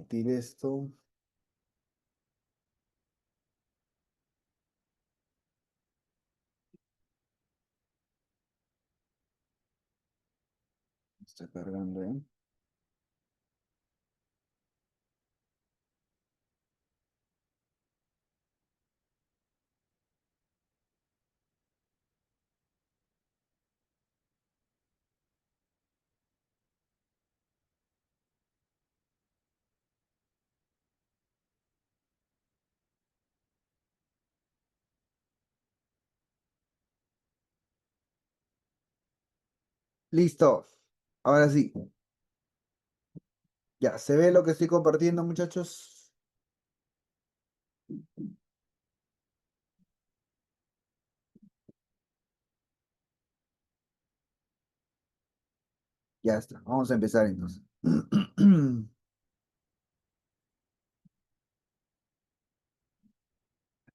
compartir esto. Está cargando, ¿eh? Listo. Ahora sí. Ya, ¿se ve lo que estoy compartiendo, muchachos? Ya está. Vamos a empezar entonces.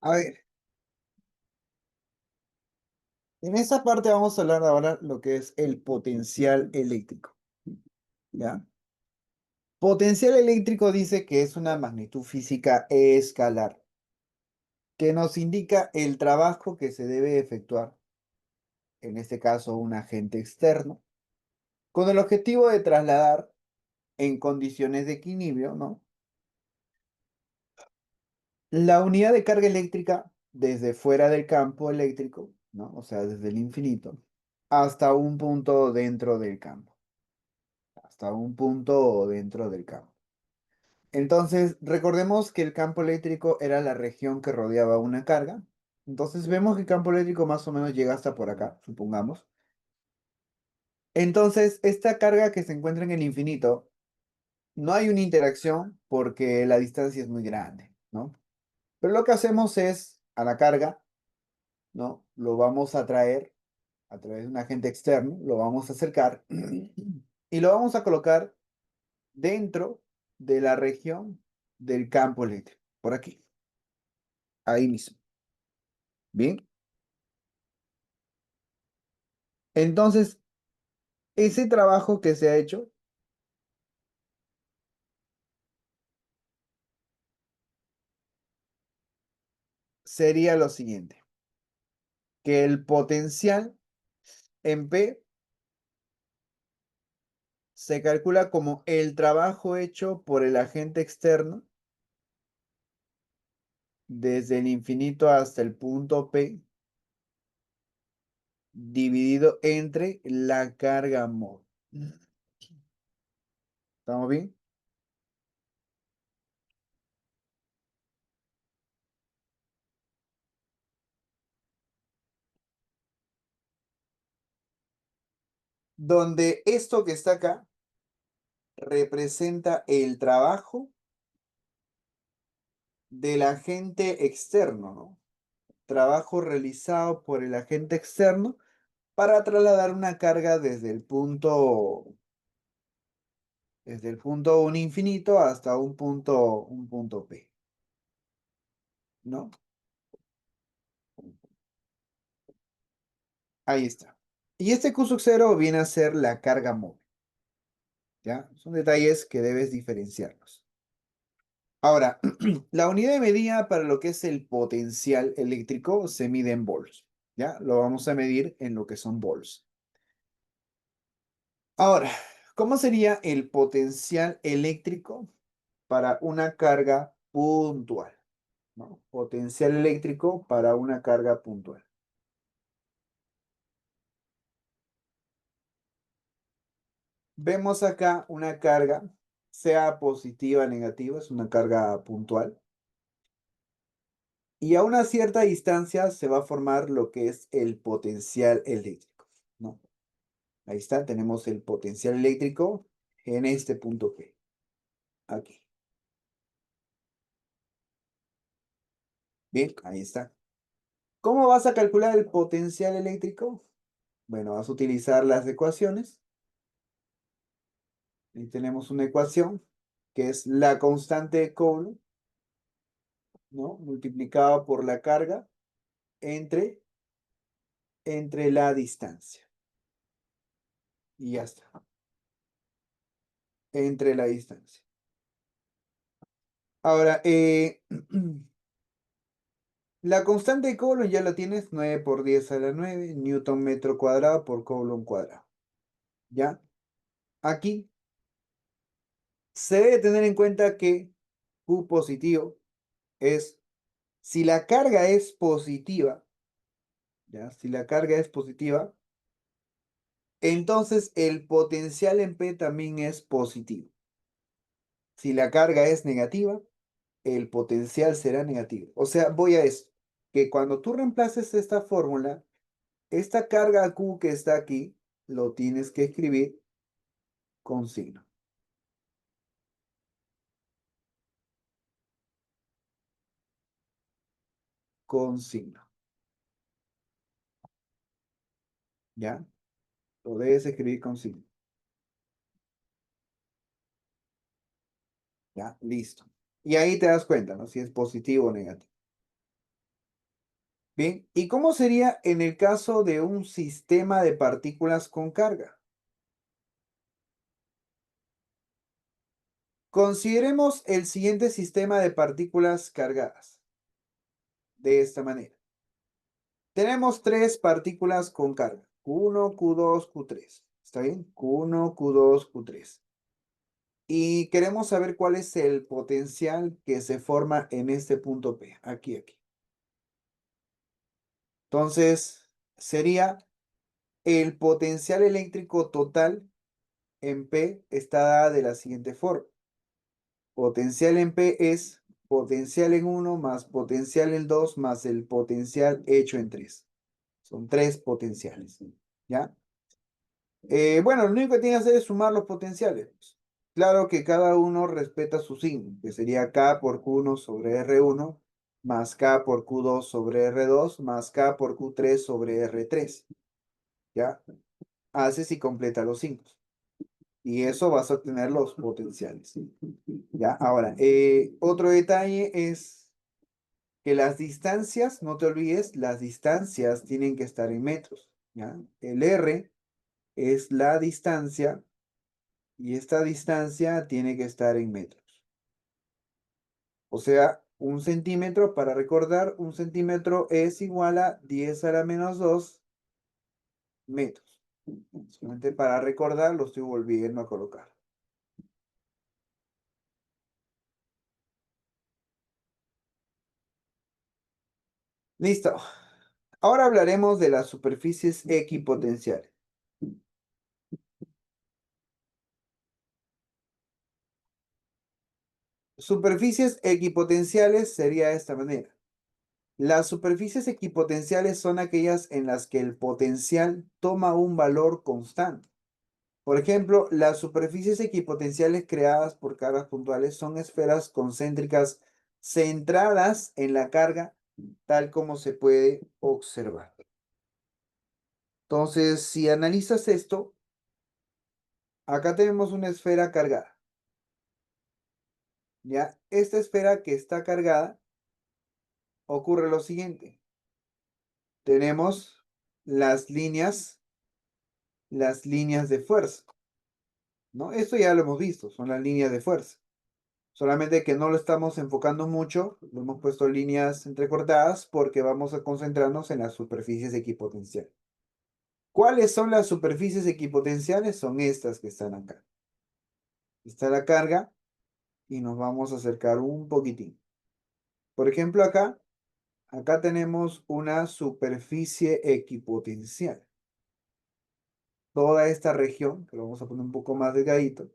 A ver, en esta parte vamos a hablar ahora lo que es el potencial eléctrico. ¿Ya? Potencial eléctrico dice que es una magnitud física escalar, que nos indica el trabajo que se debe efectuar, en este caso un agente externo, con el objetivo de trasladar en condiciones de equilibrio, ¿no? La unidad de carga eléctrica desde fuera del campo eléctrico, ¿no? O sea, desde el infinito, hasta un punto dentro del campo, hasta un punto dentro del campo. Entonces, recordemos que el campo eléctrico era la región que rodeaba una carga. Entonces, vemos que el campo eléctrico más o menos llega hasta por acá, supongamos. Entonces, esta carga que se encuentra en el infinito, no hay una interacción porque la distancia es muy grande, ¿no? Pero lo que hacemos es, a la carga, ¿no? Lo vamos a traer a través de un agente externo, lo vamos a acercar y lo vamos a colocar dentro de la región del campo eléctrico, por aquí, ahí mismo. Bien, entonces, ese trabajo que se ha hecho sería lo siguiente, que el potencial en P se calcula como el trabajo hecho por el agente externo desde el infinito hasta el punto P dividido entre la carga mol. ¿Estamos bien? Donde esto que está acá representa el trabajo del agente externo, ¿no? Trabajo realizado por el agente externo para trasladar una carga desde el punto un infinito hasta un punto P, ¿no? Ahí está. Y este Q sub 0 viene a ser la carga móvil, ¿ya? Son detalles que debes diferenciarlos. Ahora, la unidad de medida para lo que es el potencial eléctrico se mide en volts, ¿ya? Lo vamos a medir en lo que son volts. Ahora, ¿cómo sería el potencial eléctrico para una carga puntual? ¿No? Potencial eléctrico para una carga puntual. Vemos acá una carga, sea positiva o negativa, es una carga puntual. Y a una cierta distancia se va a formar lo que es el potencial eléctrico, ¿no? Ahí está, tenemos el potencial eléctrico en este punto P, aquí. Bien, ahí está. ¿Cómo vas a calcular el potencial eléctrico? Bueno, vas a utilizar las ecuaciones. Ahí tenemos una ecuación que es la constante de Coulomb, ¿no? Multiplicada por la carga entre, entre la distancia. Y ya está. Entre la distancia. Ahora, la constante de Coulomb ya la tienes, 9 por 10 a la 9 Newton metro cuadrado por Coulomb cuadrado. ¿Ya? Aquí se debe tener en cuenta que Q positivo es, si la carga es positiva, ¿ya? Si la carga es positiva, entonces el potencial en P también es positivo. Si la carga es negativa, el potencial será negativo. O sea, voy a esto, que cuando tú reemplaces esta fórmula, esta carga Q que está aquí, lo tienes que escribir con signo. Con signo. ¿Ya? Lo debes escribir con signo. ¿Ya? Listo. Y ahí te das cuenta, ¿no? Si es positivo o negativo. Bien, ¿y cómo sería en el caso de un sistema de partículas con carga? Consideremos el siguiente sistema de partículas cargadas. De esta manera. Tenemos tres partículas con carga. Q1, Q2, Q3. ¿Está bien? Q1, Q2, Q3. Y queremos saber cuál es el potencial que se forma en este punto P. Aquí. Entonces, sería el potencial eléctrico total en P está dada de la siguiente forma. Potencial en P es potencial en 1 más potencial en 2 más el potencial hecho en 3. Son tres potenciales. ¿Ya? Bueno, lo único que tiene que hacer es sumar los potenciales. Claro que cada uno respeta su signo, que sería K por Q1 sobre R1, más K por Q2 sobre R2, más K por Q3 sobre R3. ¿Ya? Haces y completa los signos. Y eso vas a obtener los potenciales. ¿Ya? Ahora, otro detalle es que las distancias, no te olvides, las distancias tienen que estar en metros. ¿Ya? El R es la distancia y esta distancia tiene que estar en metros. O sea, un centímetro, para recordar, un centímetro es igual a 10 a la menos 2 metros. Solamente para recordar, lo estoy volviendo a colocar. Listo. Ahora hablaremos de las superficies equipotenciales. Superficies equipotenciales sería de esta manera. Las superficies equipotenciales son aquellas en las que el potencial toma un valor constante. Por ejemplo, las superficies equipotenciales creadas por cargas puntuales son esferas concéntricas centradas en la carga, tal como se puede observar. Entonces, si analizas esto, acá tenemos una esfera cargada. ¿Ya? Esta esfera que está cargada, ocurre lo siguiente. Tenemos las líneas de fuerza, ¿no? Esto ya lo hemos visto, son las líneas de fuerza. Solamente que no lo estamos enfocando mucho, lo hemos puesto líneas entrecortadas porque vamos a concentrarnos en las superficies equipotenciales. ¿Cuáles son las superficies equipotenciales? Son estas que están acá. Está la carga y nos vamos a acercar un poquitín. Por ejemplo, acá tenemos una superficie equipotencial. Toda esta región, que lo vamos a poner un poco más delgadito,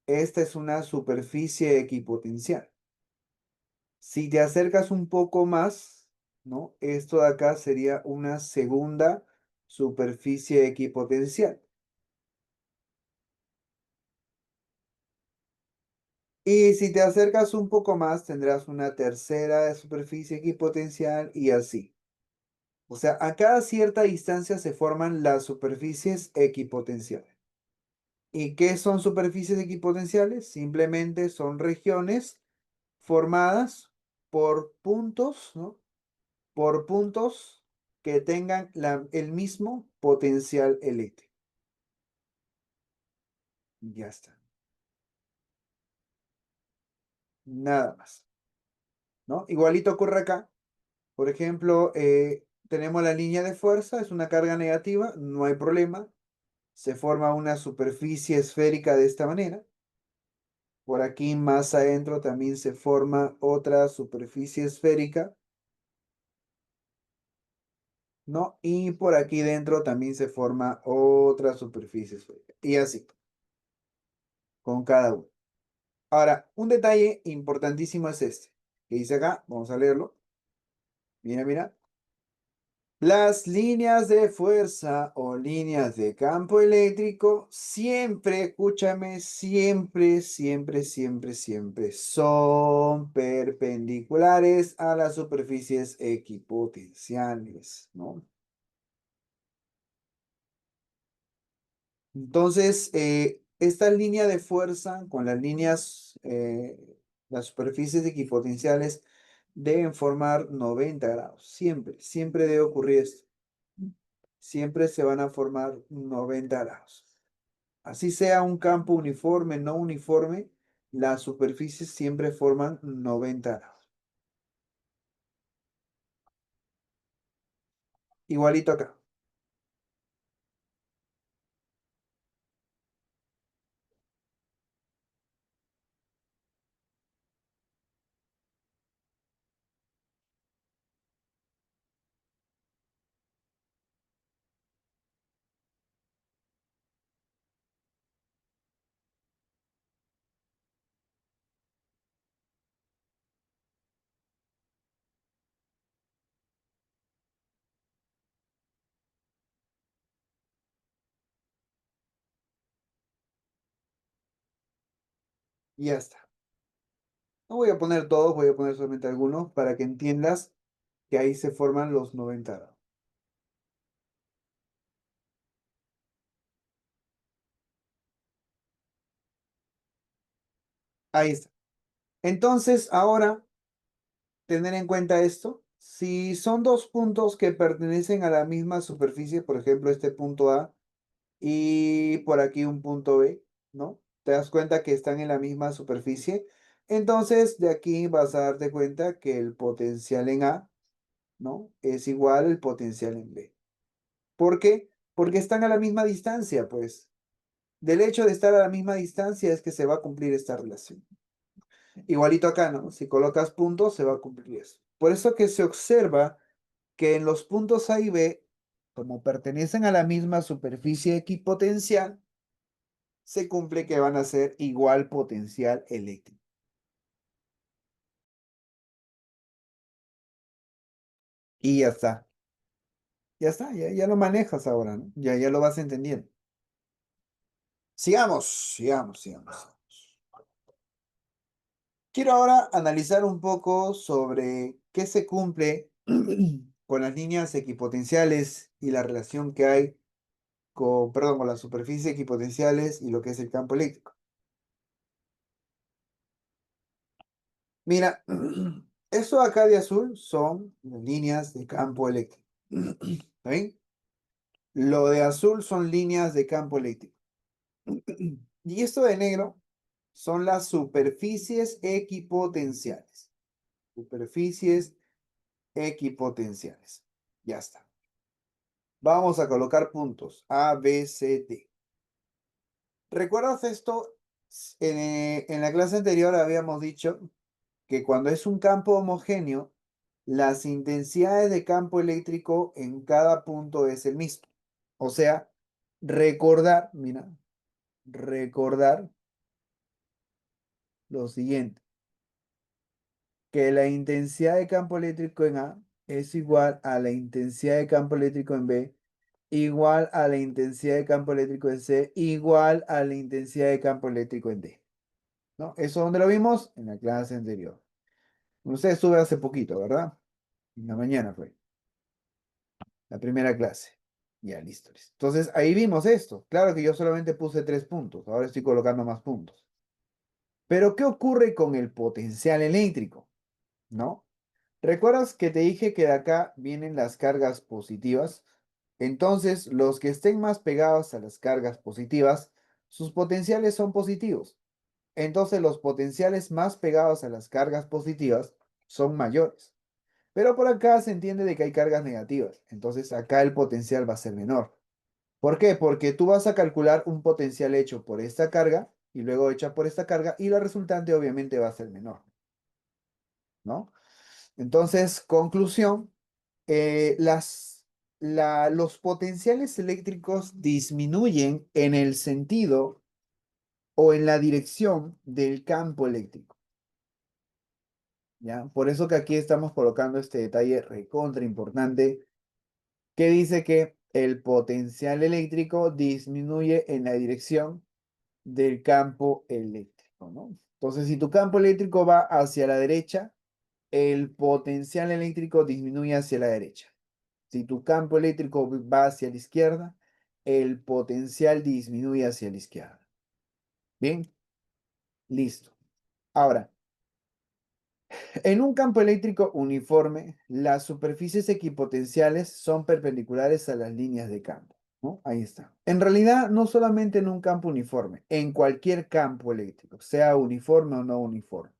esta es una superficie equipotencial. Si te acercas un poco más, ¿no? Esto de acá sería una segunda superficie equipotencial. Y si te acercas un poco más, tendrás una tercera superficie equipotencial y así. O sea, a cada cierta distancia se forman las superficies equipotenciales. ¿Y qué son superficies equipotenciales? Simplemente son regiones formadas por puntos, ¿no? Por puntos que tengan el mismo potencial eléctrico. Ya está. nada más, ¿no? Igualito ocurre acá. Por ejemplo, tenemos la línea de fuerza, es una carga negativa, no hay problema. Se forma una superficie esférica de esta manera. Por aquí más adentro también se forma otra superficie esférica, ¿no? Y por aquí dentro también se forma otra superficie esférica. Y así, con cada uno. Ahora, un detalle importantísimo es este, que dice acá, vamos a leerlo. Mira, mira. Las líneas de fuerza o líneas de campo eléctrico siempre, escúchame, siempre son perpendiculares a las superficies equipotenciales, ¿no? Entonces, esta línea de fuerza con las líneas, las superficies equipotenciales deben formar 90 grados. Siempre debe ocurrir esto. Siempre se van a formar 90 grados. Así sea un campo uniforme, no uniforme, las superficies siempre forman 90 grados. Igualito acá. Y ya está. No voy a poner todos, voy a poner solamente algunos para que entiendas que ahí se forman los 90 grados. Ahí está. Entonces, ahora, tener en cuenta esto. Si son dos puntos que pertenecen a la misma superficie, por ejemplo, este punto A y por aquí un punto B, ¿no? Te das cuenta que están en la misma superficie. Entonces, de aquí vas a darte cuenta que el potencial en A, ¿no? Es igual al potencial en B. ¿Por qué? Porque están a la misma distancia, pues. Del hecho de estar a la misma distancia es que se va a cumplir esta relación. Igualito acá, ¿no? Si colocas puntos, se va a cumplir eso. Por eso que se observa que en los puntos A y B, como pertenecen a la misma superficie equipotencial, se cumple que van a ser igual potencial eléctrico. Y ya está, ya lo manejas ahora, ¿no? Ya lo vas entendiendo. Sigamos. Quiero ahora analizar un poco sobre qué se cumple con las líneas equipotenciales y la relación que hay con, perdón, con las superficies equipotenciales y lo que es el campo eléctrico. Mira, eso acá de azul son las líneas de campo eléctrico. ¿Está bien? Lo de azul son líneas de campo eléctrico. Y esto de negro son las superficies equipotenciales. Superficies equipotenciales. Ya está. Vamos a colocar puntos A, B, C, D. ¿Recuerdas esto? En la clase anterior habíamos dicho que cuando es un campo homogéneo, las intensidades de campo eléctrico en cada punto es el mismo. O sea, recordar, mira, recordar lo siguiente, que la intensidad de campo eléctrico en A es igual a la intensidad de campo eléctrico en B, igual a la intensidad de campo eléctrico en C, igual a la intensidad de campo eléctrico en D. ¿No? ¿Eso dónde lo vimos? En la clase anterior. Usted estuve hace poquito, ¿verdad? En la mañana fue, la primera clase. Ya, listo. Entonces, ahí vimos esto. Claro que yo solamente puse 3 puntos, ahora estoy colocando más puntos. Pero, ¿qué ocurre con el potencial eléctrico? ¿No? ¿Recuerdas que te dije que de acá vienen las cargas positivas? Entonces, los que estén más pegados a las cargas positivas, sus potenciales son positivos. Entonces los potenciales más pegados a las cargas positivas son mayores. Pero por acá se entiende de que hay cargas negativas. Entonces acá el potencial va a ser menor. ¿Por qué? Porque tú vas a calcular un potencial hecho por esta carga y luego hecha por esta carga y la resultante obviamente va a ser menor, ¿no? Entonces, conclusión, los potenciales eléctricos disminuyen en el sentido o en la dirección del campo eléctrico, ¿ya? Por eso que aquí estamos colocando este detalle recontra importante que dice que el potencial eléctrico disminuye en la dirección del campo eléctrico, ¿no? Entonces, si tu campo eléctrico va hacia la derecha, el potencial eléctrico disminuye hacia la derecha. Si tu campo eléctrico va hacia la izquierda, el potencial disminuye hacia la izquierda. Bien, listo. Ahora, en un campo eléctrico uniforme, las superficies equipotenciales son perpendiculares a las líneas de campo, ¿no? Ahí está. En realidad, no solamente en un campo uniforme, en cualquier campo eléctrico, sea uniforme o no uniforme.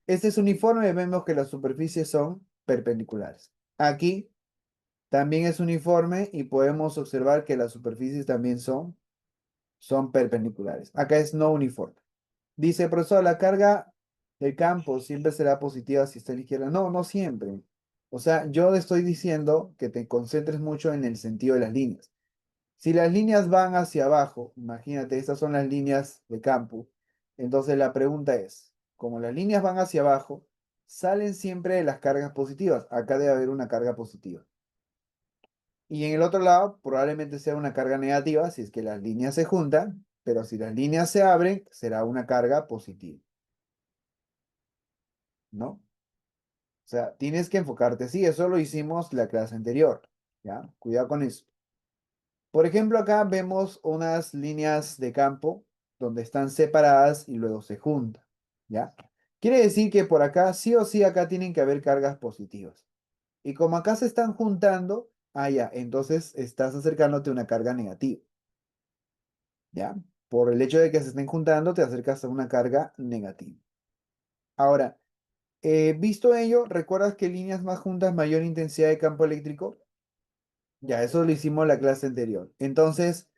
Este es uniforme, vemos que las superficies son perpendiculares. Aquí también es uniforme y podemos observar que las superficies también son perpendiculares. Acá es no uniforme. Dice, profesor, la carga del campo siempre será positiva si está a la izquierda. No, no siempre. O sea, yo estoy diciendo que te concentres mucho en el sentido de las líneas. Si las líneas van hacia abajo, imagínate, estas son las líneas de campo. Entonces la pregunta es, como las líneas van hacia abajo, salen siempre las cargas positivas. Acá debe haber una carga positiva. Y en el otro lado probablemente sea una carga negativa si es que las líneas se juntan, pero si las líneas se abren, será una carga positiva, ¿no? O sea, tienes que enfocarte así. Eso lo hicimos la clase anterior, ¿ya? Cuidado con eso. Por ejemplo, acá vemos unas líneas de campo donde están separadas y luego se juntan, ¿ya? Quiere decir que por acá, sí o sí, acá tienen que haber cargas positivas. Y como acá se están juntando, ya, entonces estás acercándote a una carga negativa, ¿ya? Por el hecho de que se estén juntando, te acercas a una carga negativa. Ahora, visto ello, ¿recuerdas que líneas más juntas, mayor intensidad de campo eléctrico? Ya, eso lo hicimos la clase anterior. Entonces,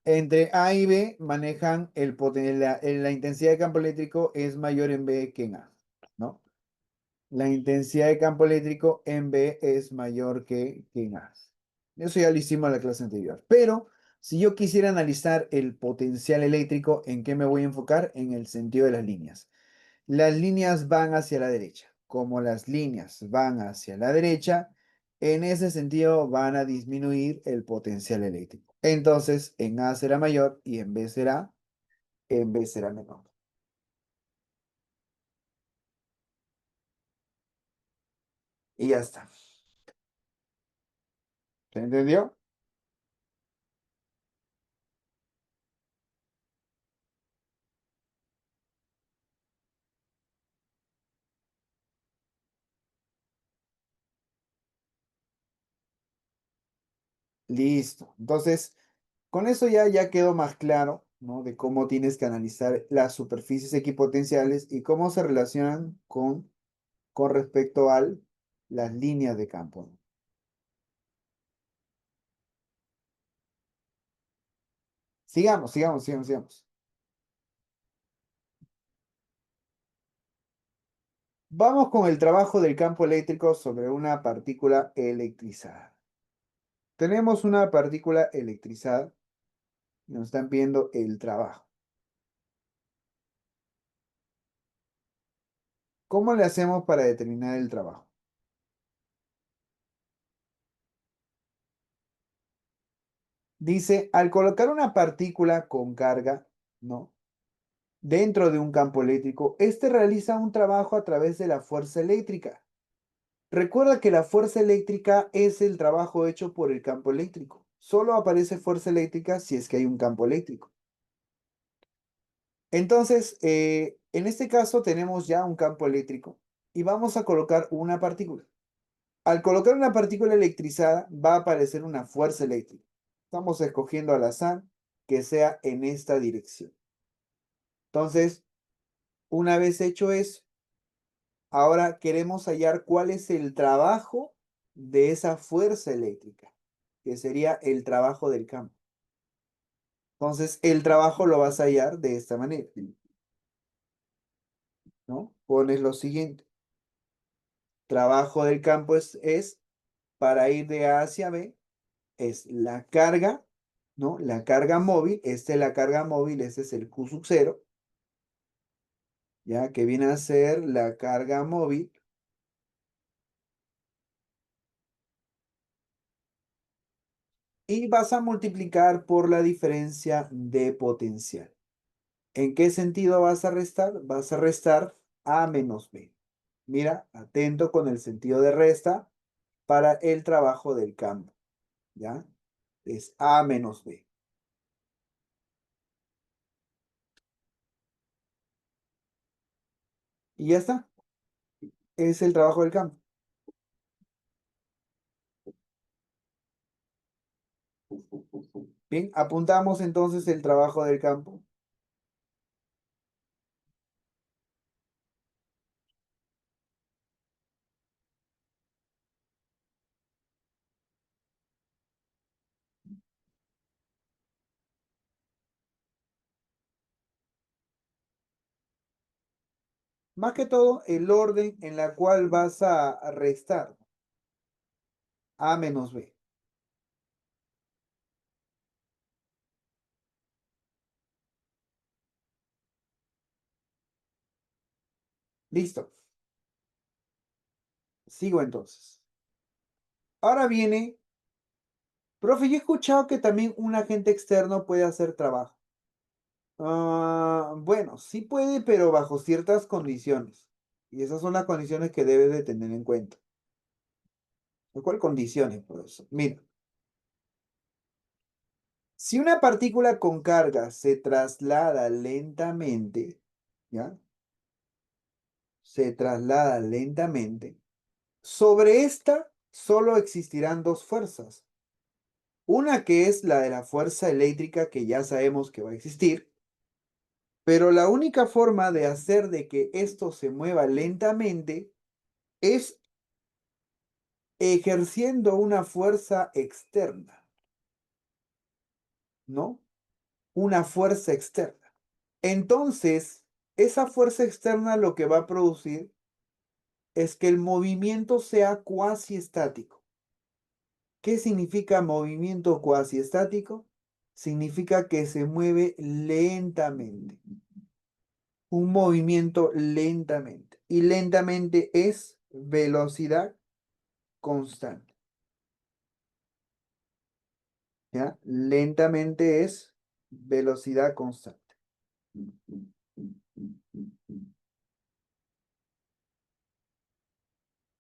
entre A y B manejan la intensidad de campo eléctrico es mayor en B que en A, ¿no? La intensidad de campo eléctrico en B es mayor que en A. Eso ya lo hicimos en la clase anterior. Pero si yo quisiera analizar el potencial eléctrico, ¿en qué me voy a enfocar? En el sentido de las líneas. Las líneas van hacia la derecha. Como las líneas van hacia la derecha, en ese sentido van a disminuir el potencial eléctrico. Entonces, en A será mayor y en B será menor. Y ya está. ¿Se entendió? Listo. Entonces, con eso ya quedó más claro, ¿no? De cómo tienes que analizar las superficies equipotenciales y cómo se relacionan con respecto a las líneas de campo. Sigamos. Vamos con el trabajo del campo eléctrico sobre una partícula electrizada. Tenemos una partícula electrizada y nos están viendo el trabajo. ¿Cómo le hacemos para determinar el trabajo? Dice, al colocar una partícula con carga, ¿no? Dentro de un campo eléctrico, este realiza un trabajo a través de la fuerza eléctrica. Recuerda que la fuerza eléctrica es el trabajo hecho por el campo eléctrico. Solo aparece fuerza eléctrica si es que hay un campo eléctrico. Entonces, en este caso tenemos ya un campo eléctrico y vamos a colocar una partícula. Al colocar una partícula electrizada va a aparecer una fuerza eléctrica. Estamos escogiendo al azar que sea en esta dirección. Entonces, Una vez hecho eso, ahora queremos hallar cuál es el trabajo de esa fuerza eléctrica, que sería el trabajo del campo. Entonces, el trabajo lo vas a hallar de esta manera, ¿no? Pones lo siguiente. Trabajo del campo es para ir de A hacia B, es la carga, ¿no? La carga móvil, esta es la carga móvil, este es el Q sub 0, ya que viene a ser la carga móvil. Y vas a multiplicar por la diferencia de potencial. ¿En qué sentido vas a restar? Vas a restar A menos B. Mira, atento con el sentido de resta para el trabajo del campo, ¿ya? Es A menos B. Y ya está. Es el trabajo del campo. Bien, apuntamos entonces el trabajo del campo. Más que todo, el orden en la cual vas a restar A menos B. Listo. Sigo entonces. Ahora viene, profe, yo he escuchado que también un agente externo puede hacer trabajo. Bueno, sí puede, pero bajo ciertas condiciones. Y esas son las condiciones que debes de tener en cuenta. ¿Cuáles condiciones, profesor? Mira, si una partícula con carga se traslada lentamente, ¿ya? Se traslada lentamente. Sobre esta solo existirán dos fuerzas. Una que es la de la fuerza eléctrica que ya sabemos que va a existir, pero la única forma de hacer de que esto se mueva lentamente es ejerciendo una fuerza externa, ¿no? Una fuerza externa. Entonces, esa fuerza externa lo que va a producir es que el movimiento sea cuasi estático. ¿Qué significa movimiento cuasi estático? Significa que se mueve lentamente. Un movimiento lentamente. Y lentamente es velocidad constante. ¿Ya? Lentamente es velocidad constante.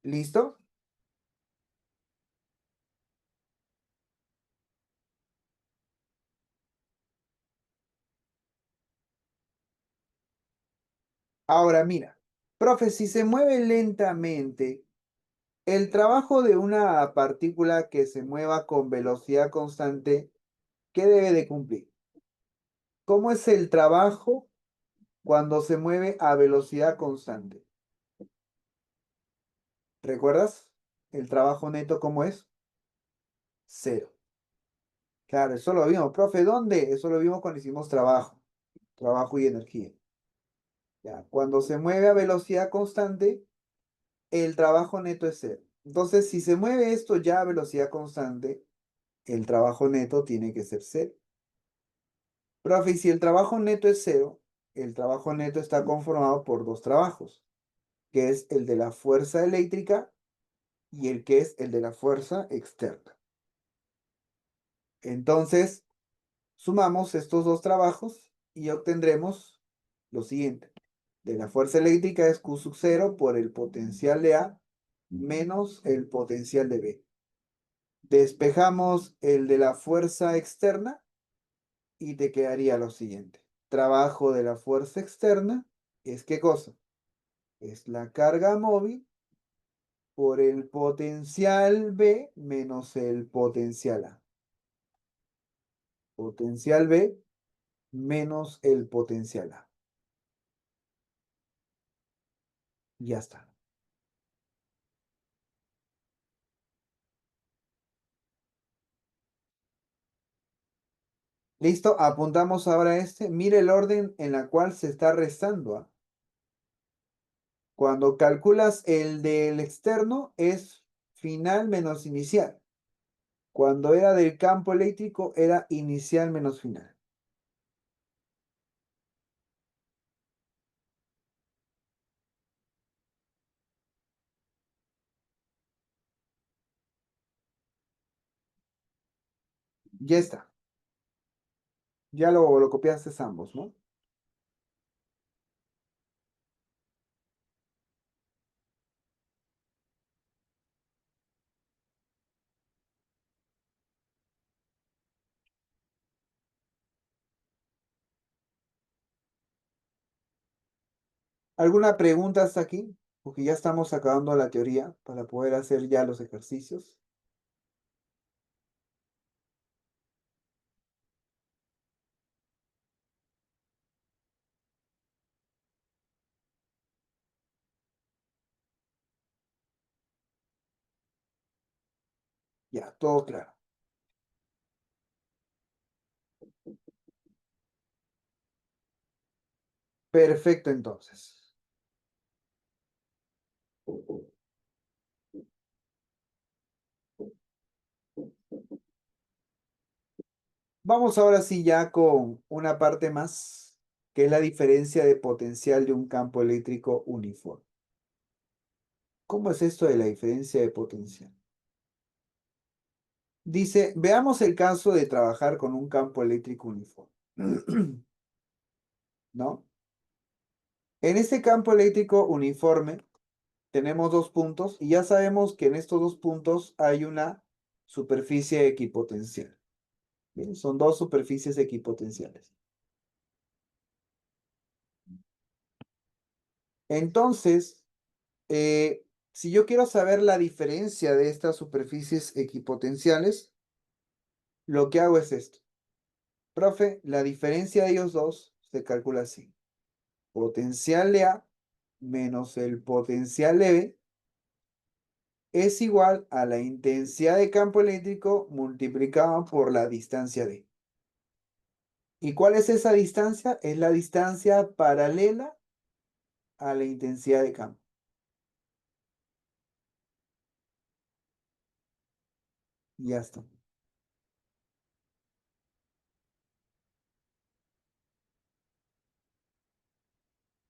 ¿Listo? Ahora mira, profe, si se mueve lentamente, el trabajo de una partícula que se mueva con velocidad constante, ¿qué debe de cumplir? ¿Cómo es el trabajo cuando se mueve a velocidad constante? ¿Recuerdas? El trabajo neto, ¿cómo es? Cero. Claro, eso lo vimos. Profe, ¿dónde? Eso lo vimos cuando hicimos trabajo. Trabajo y energía. Ya, cuando se mueve a velocidad constante, el trabajo neto es cero. Entonces, si se mueve esto ya a velocidad constante, el trabajo neto tiene que ser cero. Profe, y si el trabajo neto es cero, el trabajo neto está conformado por dos trabajos, que es el de la fuerza eléctrica y el que es el de la fuerza externa. Entonces, sumamos estos dos trabajos y obtendremos lo siguiente. De la fuerza eléctrica es Q sub 0 por el potencial de A menos el potencial de B. Despejamos el de la fuerza externa y te quedaría lo siguiente. Trabajo de la fuerza externa es ¿qué cosa? Es la carga móvil por el potencial B menos el potencial A. Potencial B menos el potencial A. Ya está. Listo, apuntamos ahora este. Mire el orden en la cual se está restando. ¿Ah? Cuando calculas el del externo es final menos inicial. Cuando era del campo eléctrico era inicial menos final. Ya está. Ya lo copiaste ambos, ¿no? ¿Alguna pregunta hasta aquí? Porque ya estamos acabando la teoría para poder hacer ya los ejercicios. Ya, todo claro. Perfecto, entonces. Vamos ahora sí ya con una parte más, que es la diferencia de potencial de un campo eléctrico uniforme. ¿Cómo es esto de la diferencia de potencial? Dice, veamos el caso de trabajar con un campo eléctrico uniforme. ¿No? En este campo eléctrico uniforme tenemos dos puntos y ya sabemos que en estos dos puntos hay una superficie equipotencial. Bien, son dos superficies equipotenciales. Entonces, si yo quiero saber la diferencia de estas superficies equipotenciales, lo que hago es esto. Profe, la diferencia de ellos dos se calcula así. Potencial de A menos el potencial de B es igual a la intensidad de campo eléctrico multiplicada por la distancia D. ¿Y cuál es esa distancia? Es la distancia paralela a la intensidad de campo. Ya está.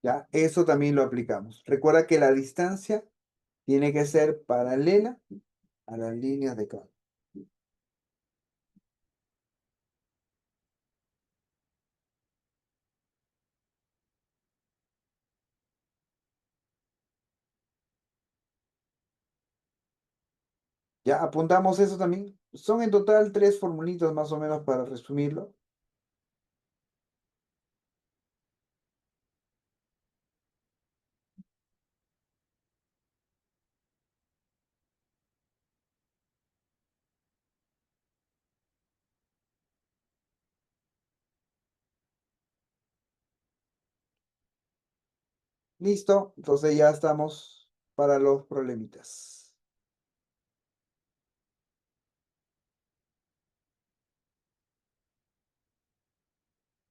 Ya, eso también lo aplicamos. Recuerda que la distancia tiene que ser paralela a las líneas de campo. Ya apuntamos eso también. Son en total tres formulitas más o menos para resumirlo. Listo, entonces ya estamos para los problemitas.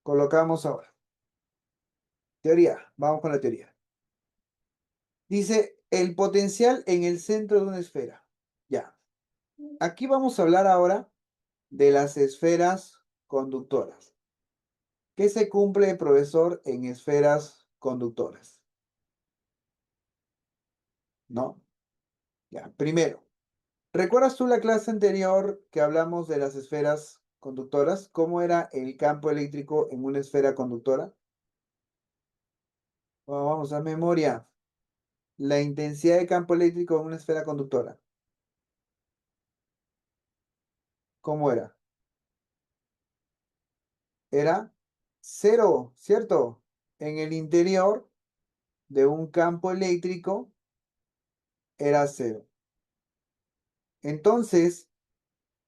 Colocamos ahora. Teoría, vamos con la teoría. Dice el potencial en el centro de una esfera. Ya, aquí vamos a hablar ahora de las esferas conductoras. ¿Qué se cumple, profesor, en esferas conductoras? ¿No? Ya, primero, ¿recuerdas tú la clase anterior que hablamos de las esferas conductoras? ¿Cómo era el campo eléctrico en una esfera conductora? Vamos a memoria. La intensidad de campo eléctrico en una esfera conductora. ¿Cómo era? Era cero, ¿cierto? En el interior de un campo eléctrico era cero. Entonces,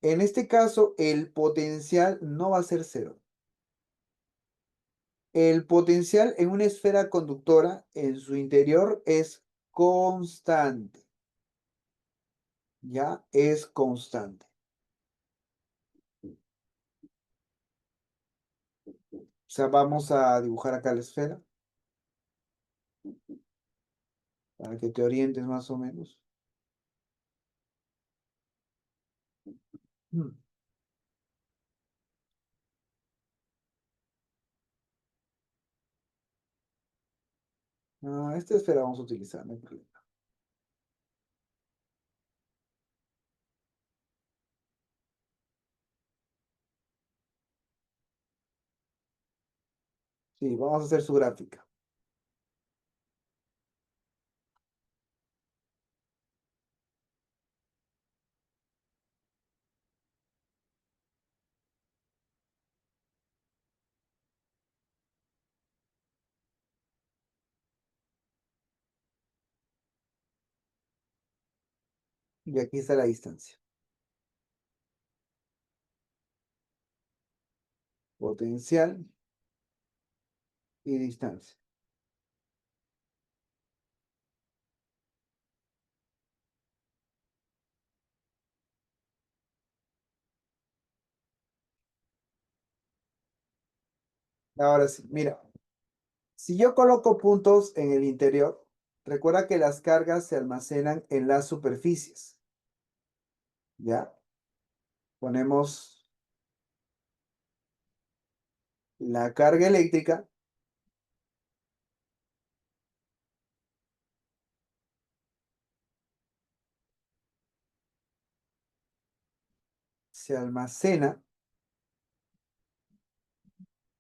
en este caso, el potencial no va a ser cero. El potencial en una esfera conductora en su interior es constante. Ya es constante. O sea, vamos a dibujar acá la esfera para que te orientes más o menos. Mm. Ah, esta esfera vamos a utilizar, no hay problema. Sí, vamos a hacer su gráfica. Y aquí está la distancia. Potencial y distancia. Ahora sí, mira, si yo coloco puntos en el interior, recuerda que las cargas se almacenan en las superficies. ¿Ya? Ponemos la carga eléctrica se almacena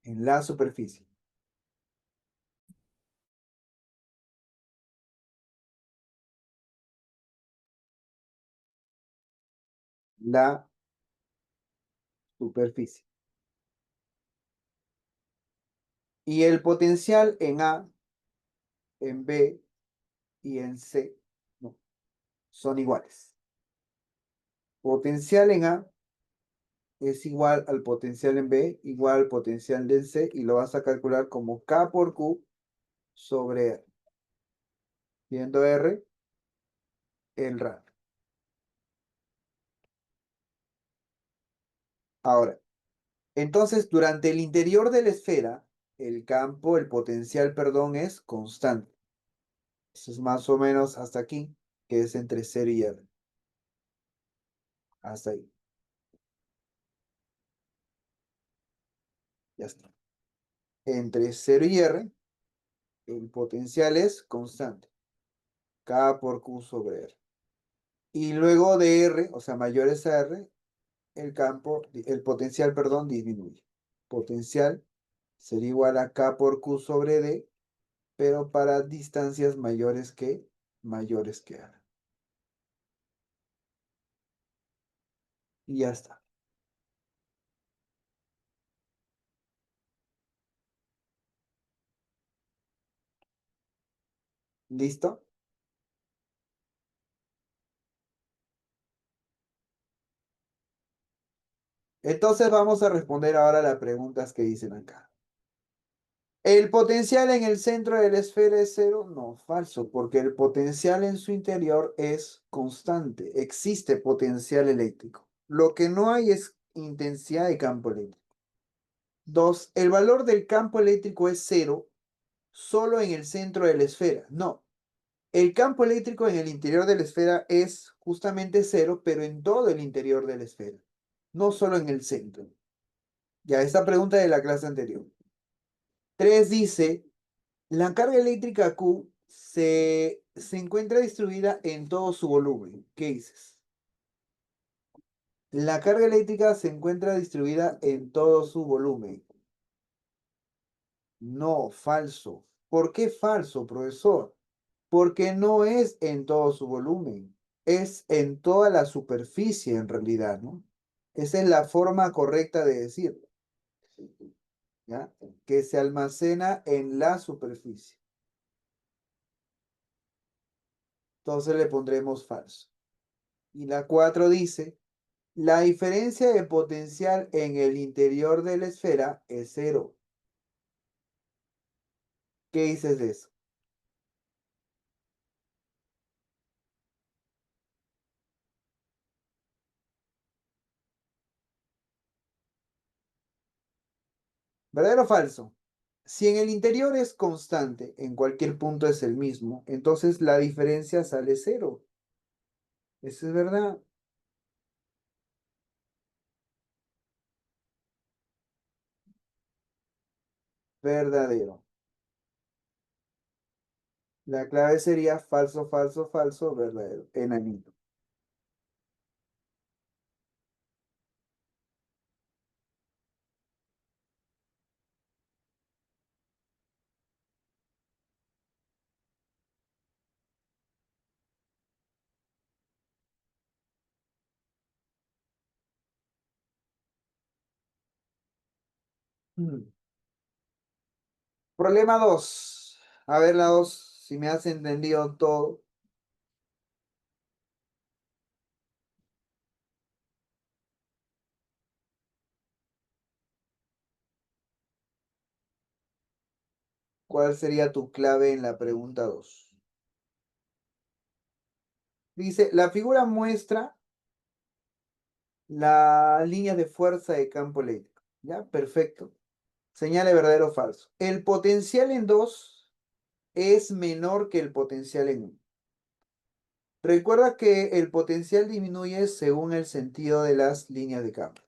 en la superficie. La superficie. Y el potencial en A, en B y en C, no, son iguales. Potencial en A es igual al potencial en B, igual al potencial en C, y lo vas a calcular como K por Q sobre R, siendo R el radio. Ahora, entonces, durante el interior de la esfera, el potencial, perdón, es constante. Eso es más o menos hasta aquí, que es entre 0 y R. Hasta ahí. Ya está. Entre 0 y R, el potencial es constante. K por Q sobre R. Y luego de R, o sea, mayores a R, el potencial, perdón, disminuye. Potencial sería igual a K por Q sobre D, pero para distancias mayores que R. Y ya está. ¿Listo? Entonces vamos a responder ahora las preguntas que dicen acá. ¿El potencial en el centro de la esfera es cero? No, falso, porque el potencial en su interior es constante. Existe potencial eléctrico. Lo que no hay es intensidad de campo eléctrico. Dos, el valor del campo eléctrico es cero solo en el centro de la esfera. No, el campo eléctrico en el interior de la esfera es justamente cero, pero en todo el interior de la esfera, no solo en el centro. Ya, esta pregunta de la clase anterior. 3 dice, la carga eléctrica Q se encuentra distribuida en todo su volumen. ¿Qué dices? La carga eléctrica se encuentra distribuida en todo su volumen. No, falso. ¿Por qué falso, profesor? Porque no es en todo su volumen, es en toda la superficie en realidad, ¿no? Esa es la forma correcta de decirlo, ¿ya? Que se almacena en la superficie. Entonces le pondremos falso. Y la 4 dice, la diferencia de potencial en el interior de la esfera es cero. ¿Qué dices de eso? ¿Verdadero o falso? Si en el interior es constante, en cualquier punto es el mismo, entonces la diferencia sale cero. Eso es verdad. Verdadero. La clave sería falso, falso, falso, verdadero. Enanito. Mm. Problema 2. A ver la 2, si me has entendido todo. ¿Cuál sería tu clave en la pregunta 2? Dice, la figura muestra la línea de fuerza de campo eléctrico. ¿Ya? Perfecto. Señale verdadero o falso. El potencial en 2 es menor que el potencial en 1. Recuerda que el potencial disminuye según el sentido de las líneas de campo.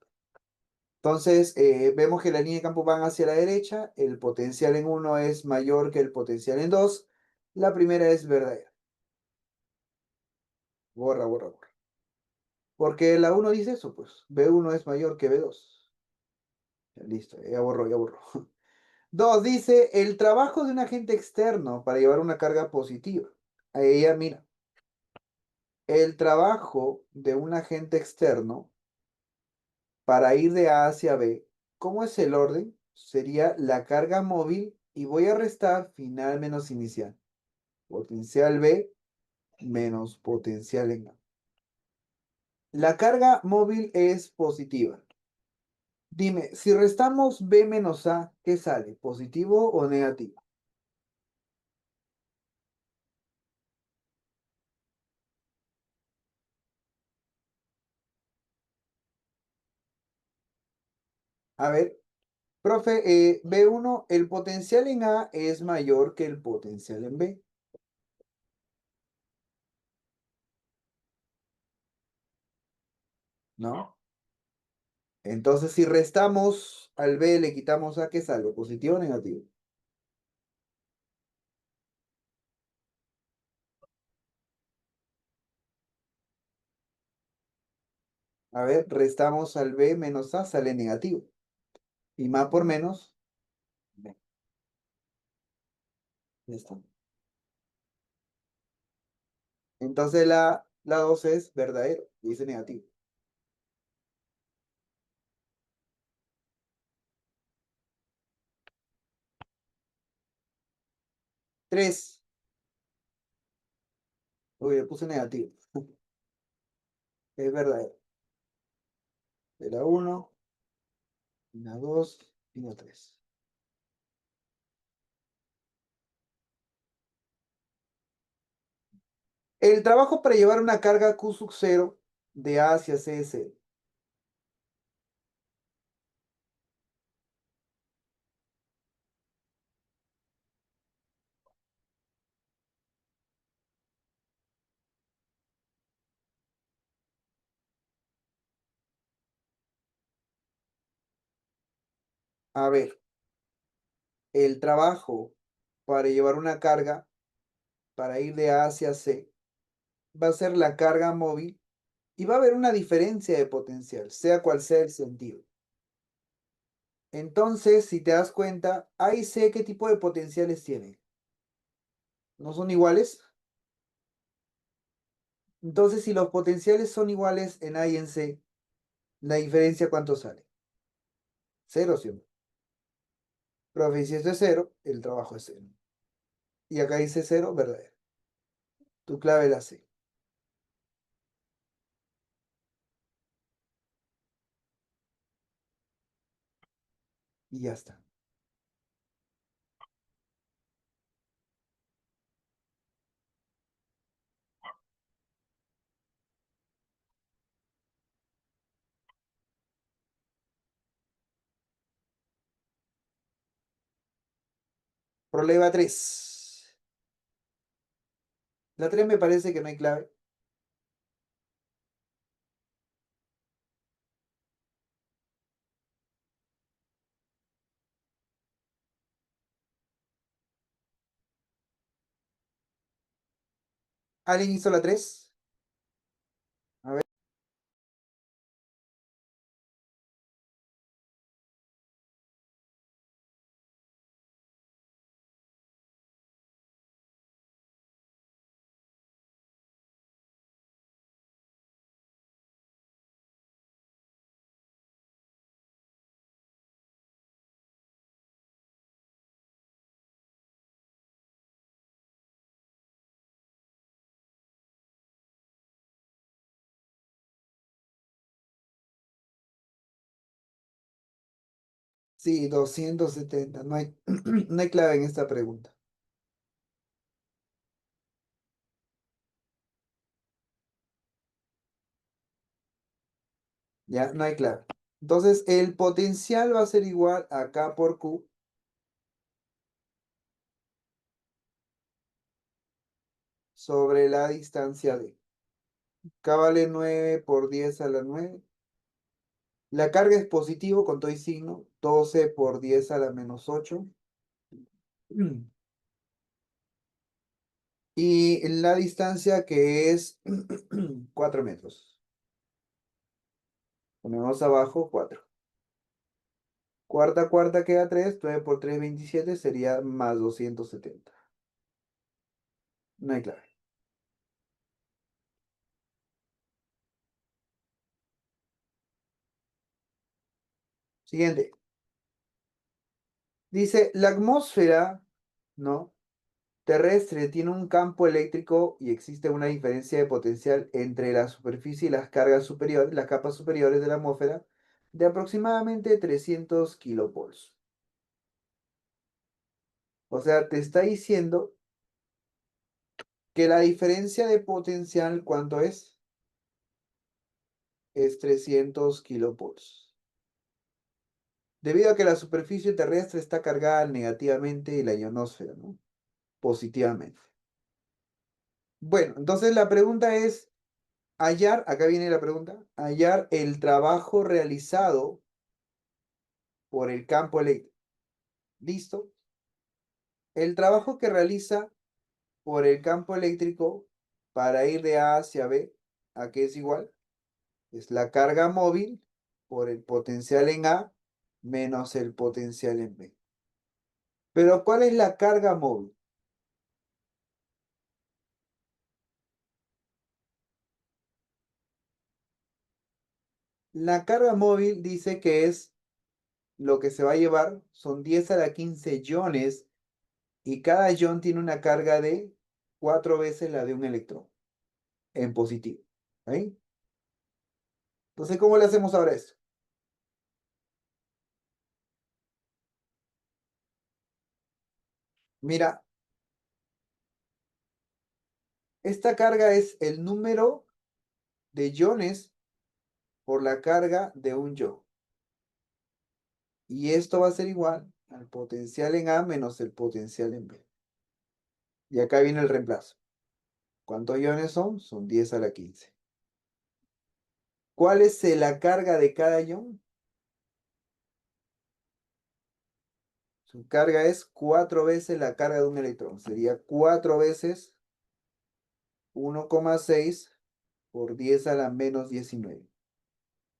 Entonces, vemos que las líneas de campo van hacia la derecha, el potencial en 1 es mayor que el potencial en 2. La primera es verdadera. Borra, borra, borra. Porque la 1 dice eso, pues. B1 es mayor que B2. Ya, listo, ya borró, ya borró. 2 dice, el trabajo de un agente externo para llevar una carga positiva. A ella, mira, el trabajo de un agente externo para ir de A hacia B, ¿cómo es el orden? Sería la carga móvil y voy a restar final menos inicial. Potencial B menos potencial en A. La carga móvil es positiva. Dime, si restamos B menos A, ¿qué sale? ¿Positivo o negativo? A ver, profe, B1, el potencial en A es mayor que el potencial en B, ¿no? Entonces, si restamos al B, le quitamos A, ¿qué sale? ¿Positivo o negativo? A ver, restamos al B menos A, sale negativo. Y más por menos, B. Ya está. Entonces la 2 es verdadero, dice negativo. 3, uy, le puse negativo. Es verdadero. De la 1, la 2 y la 3. El trabajo para llevar una carga Q sub 0 de A hacia C es 0. A ver, el trabajo para llevar una carga para ir de A hacia C va a ser la carga móvil y va a haber una diferencia de potencial, sea cual sea el sentido. Entonces, si te das cuenta, A y C, ¿qué tipo de potenciales tienen? ¿No son iguales? Entonces, si los potenciales son iguales en A y en C, ¿la diferencia cuánto sale? Cero, ¿sí o no? Profe, si esto es cero, el trabajo es cero. Y acá dice cero, verdadero. Tu clave es la C. Y ya está. Problema 3. La 3 me parece que no hay clave. ¿Alguien hizo la 3? A ver. Sí, 270. No hay, no hay clave en esta pregunta. Ya, no hay clave. Entonces, el potencial va a ser igual a K por Q sobre la distancia D. K vale 9 por 10 a la 9. La carga es positivo con todo y signo. 12 por 10 a la menos 8. Y la distancia que es 4 metros. Ponemos abajo 4. Cuarta, cuarta queda 3. 9 por 3, 27. Sería más 270. No hay clave. Siguiente. Dice, la atmósfera, ¿no? Terrestre tiene un campo eléctrico y existe una diferencia de potencial entre la superficie y las cargas superiores, las capas superiores de la atmósfera, de aproximadamente 300 kilovolts. O sea, te está diciendo que la diferencia de potencial, ¿cuánto es? Es 300 kilovolts. Debido a que la superficie terrestre está cargada negativamente y la ionosfera, ¿no? Positivamente. Bueno, entonces la pregunta es hallar, acá viene la pregunta, hallar el trabajo realizado por el campo eléctrico. ¿Listo? El trabajo que realiza por el campo eléctrico para ir de A hacia B, ¿a qué es igual? Es la carga móvil por el potencial en A menos el potencial en B. Pero ¿cuál es la carga móvil? La carga móvil dice que es lo que se va a llevar, son 10 a la 15 iones y cada ion tiene una carga de 4 veces la de un electrón en positivo. ¿Ahí? Entonces, ¿cómo le hacemos ahora esto? Mira, esta carga es el número de iones por la carga de un ion. Y esto va a ser igual al potencial en A menos el potencial en B. Y acá viene el reemplazo. ¿Cuántos iones son? Son 10 a la 15. ¿Cuál es la carga de cada ion? Su carga es 4 veces la carga de un electrón. Sería 4 veces 1,6 por 10 a la menos 19.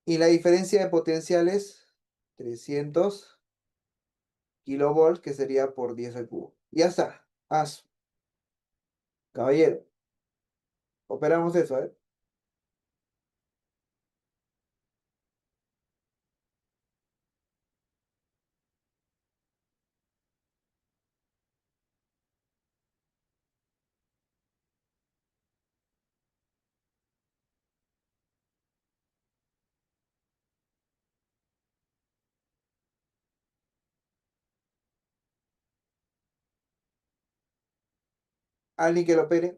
Y la diferencia de potencial es 300 kilovolts, que sería por 10 al cubo. Ya está. Haz, caballero. Operamos eso, ¿eh? Alguien que lo opere.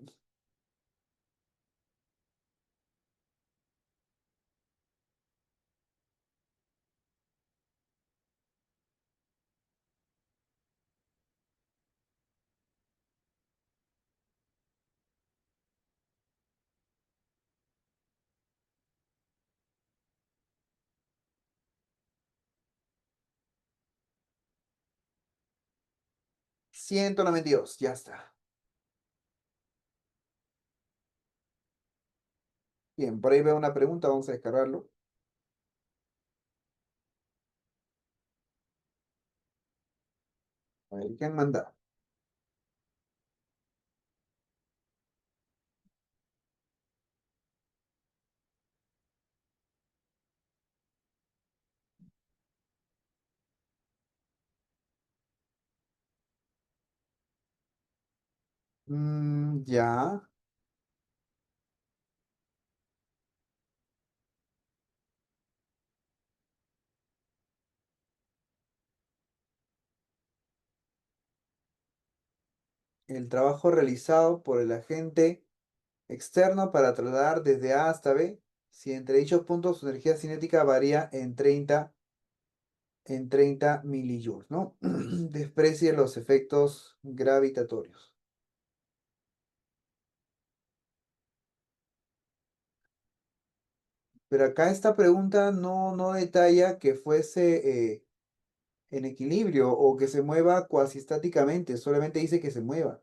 192, ya está. Bien, por ahí veo una pregunta, vamos a descargarlo. A ver, ¿qué han mandado? Ya, el trabajo realizado por el agente externo para trasladar desde A hasta B, si entre dichos puntos su energía cinética varía en 30 milijoules, ¿no? Desprecie los efectos gravitatorios. Pero acá esta pregunta no detalla que fuese en equilibrio o que se mueva cuasi estáticamente, solamente dice que se mueva.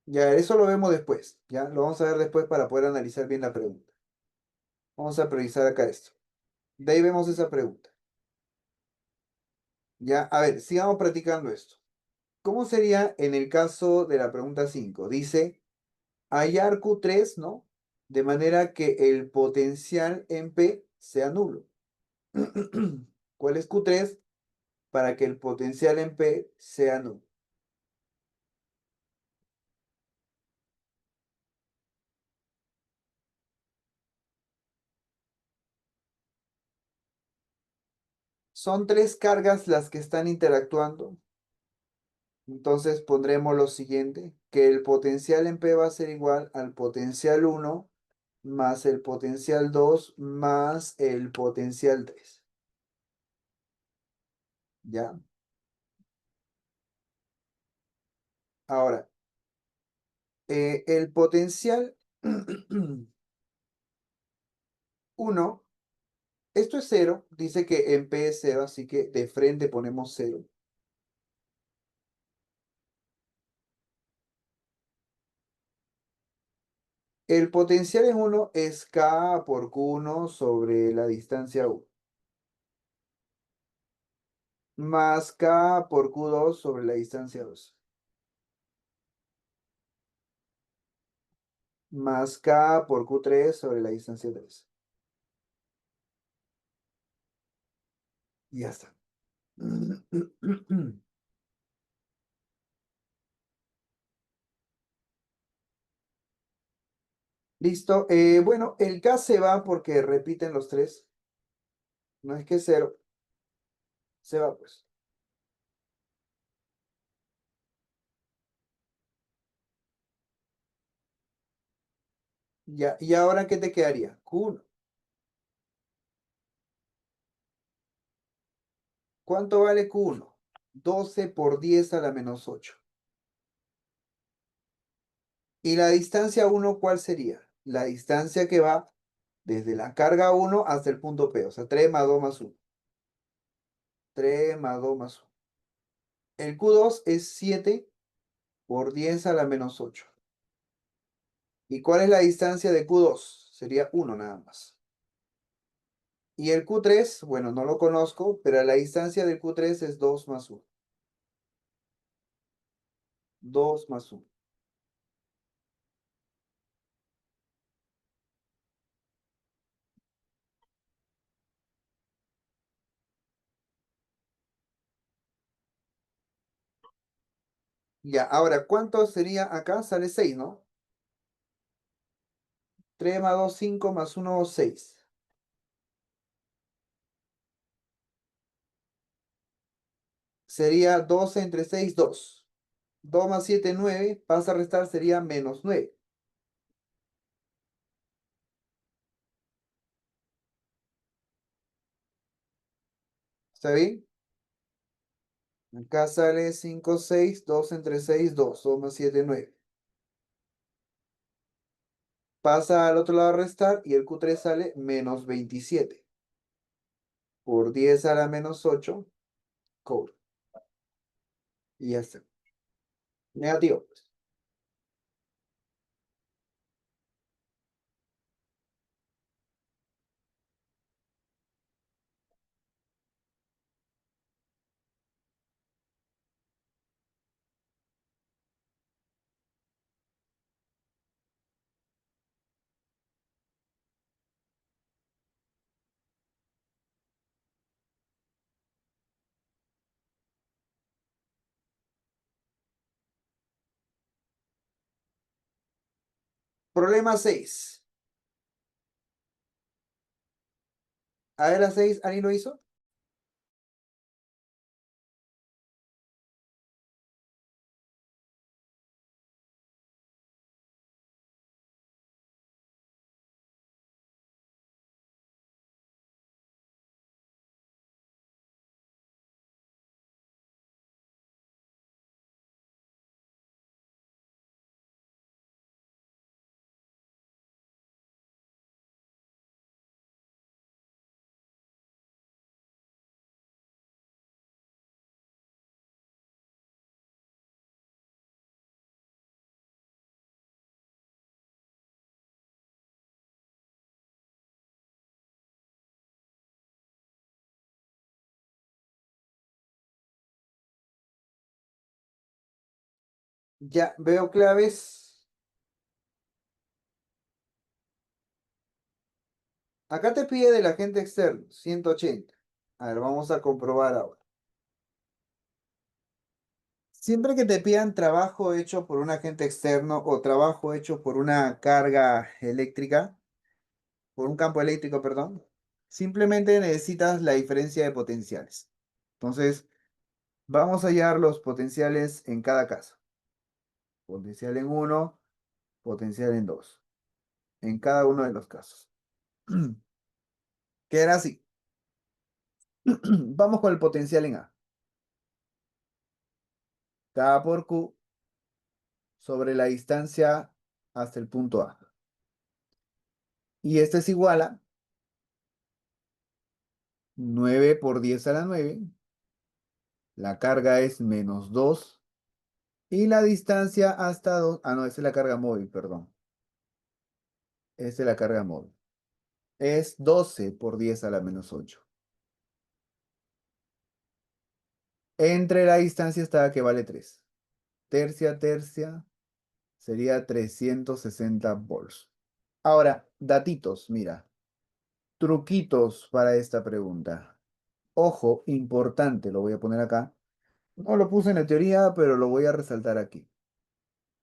Ya, eso lo vemos después, ya, lo vamos a ver después para poder analizar bien la pregunta. Vamos a priorizar acá esto. De ahí vemos esa pregunta. Ya, a ver, sigamos practicando esto. ¿Cómo sería en el caso de la pregunta 5? Dice, hallar Q3, ¿no? De manera que el potencial en P sea nulo. ¿Cuál es Q3 para que el potencial en P sea nulo? Son tres cargas las que están interactuando. Entonces pondremos lo siguiente, que el potencial en P va a ser igual al potencial 1 más el potencial 2 más el potencial 3. ¿Ya? Ahora, el potencial 1, esto es cero, dice que en P es cero, así que de frente ponemos cero. El potencial en 1 es K por Q1 sobre la distancia 1, más K por Q2 sobre la distancia 2, más K por Q3 sobre la distancia 3. Y ya está. Listo. Bueno, el K se va porque repiten los tres. No es que es cero, se va pues. Ya, ¿y ahora qué te quedaría? Q1. ¿Cuánto vale Q1? 12 por 10 a la menos 8. ¿Y la distancia 1 cuál sería? La distancia que va desde la carga 1 hasta el punto P, o sea, 3 más 2 más 1. 3 más 2 más 1. El Q2 es 7 por 10 a la menos 8. ¿Y cuál es la distancia de Q2? Sería 1 nada más. Y el Q3, bueno, no lo conozco, pero la distancia del Q3 es 2 más 1. 2 más 1. Ya, ahora, ¿cuánto sería acá? Sale 6, ¿no? 3 más 2, 5 más 1, 6. Sería 12 entre 6, 2. 2 más 7, 9. Pasa a restar, sería menos 9. ¿Está bien? Acá sale 5, 6. 2 entre 6, 2. 2 más 7, 9. Pasa al otro lado a restar y el Q3 sale menos 27. Por 10 a la menos 8, cobre. Y ya está. Negativo. Problema 6. A ver, la 6, ¿alguien lo hizo? Ya, veo claves. Acá te pide del agente externo, 180. A ver, vamos a comprobar ahora. Siempre que te pidan trabajo hecho por un agente externo o trabajo hecho por una carga eléctrica, por un campo eléctrico, perdón, simplemente necesitas la diferencia de potenciales. Entonces, vamos a hallar los potenciales en cada caso. Potencial en uno, potencial en dos, en cada uno de los casos. Quedará así. Vamos con el potencial en A. K por Q sobre la distancia hasta el punto A. Y este es igual a 9 por 10 a la 9. La carga es -2. Y la distancia hasta 2. Ah, no, esa es la carga móvil, perdón. Esa es la carga móvil. Es 12 por 10 a la -8. Entre la distancia está que vale 3. Tercia, tercia, sería 360 volts. Ahora, datitos, mira. Truquitos para esta pregunta. Ojo, importante, lo voy a poner acá. No lo puse en la teoría, pero lo voy a resaltar aquí.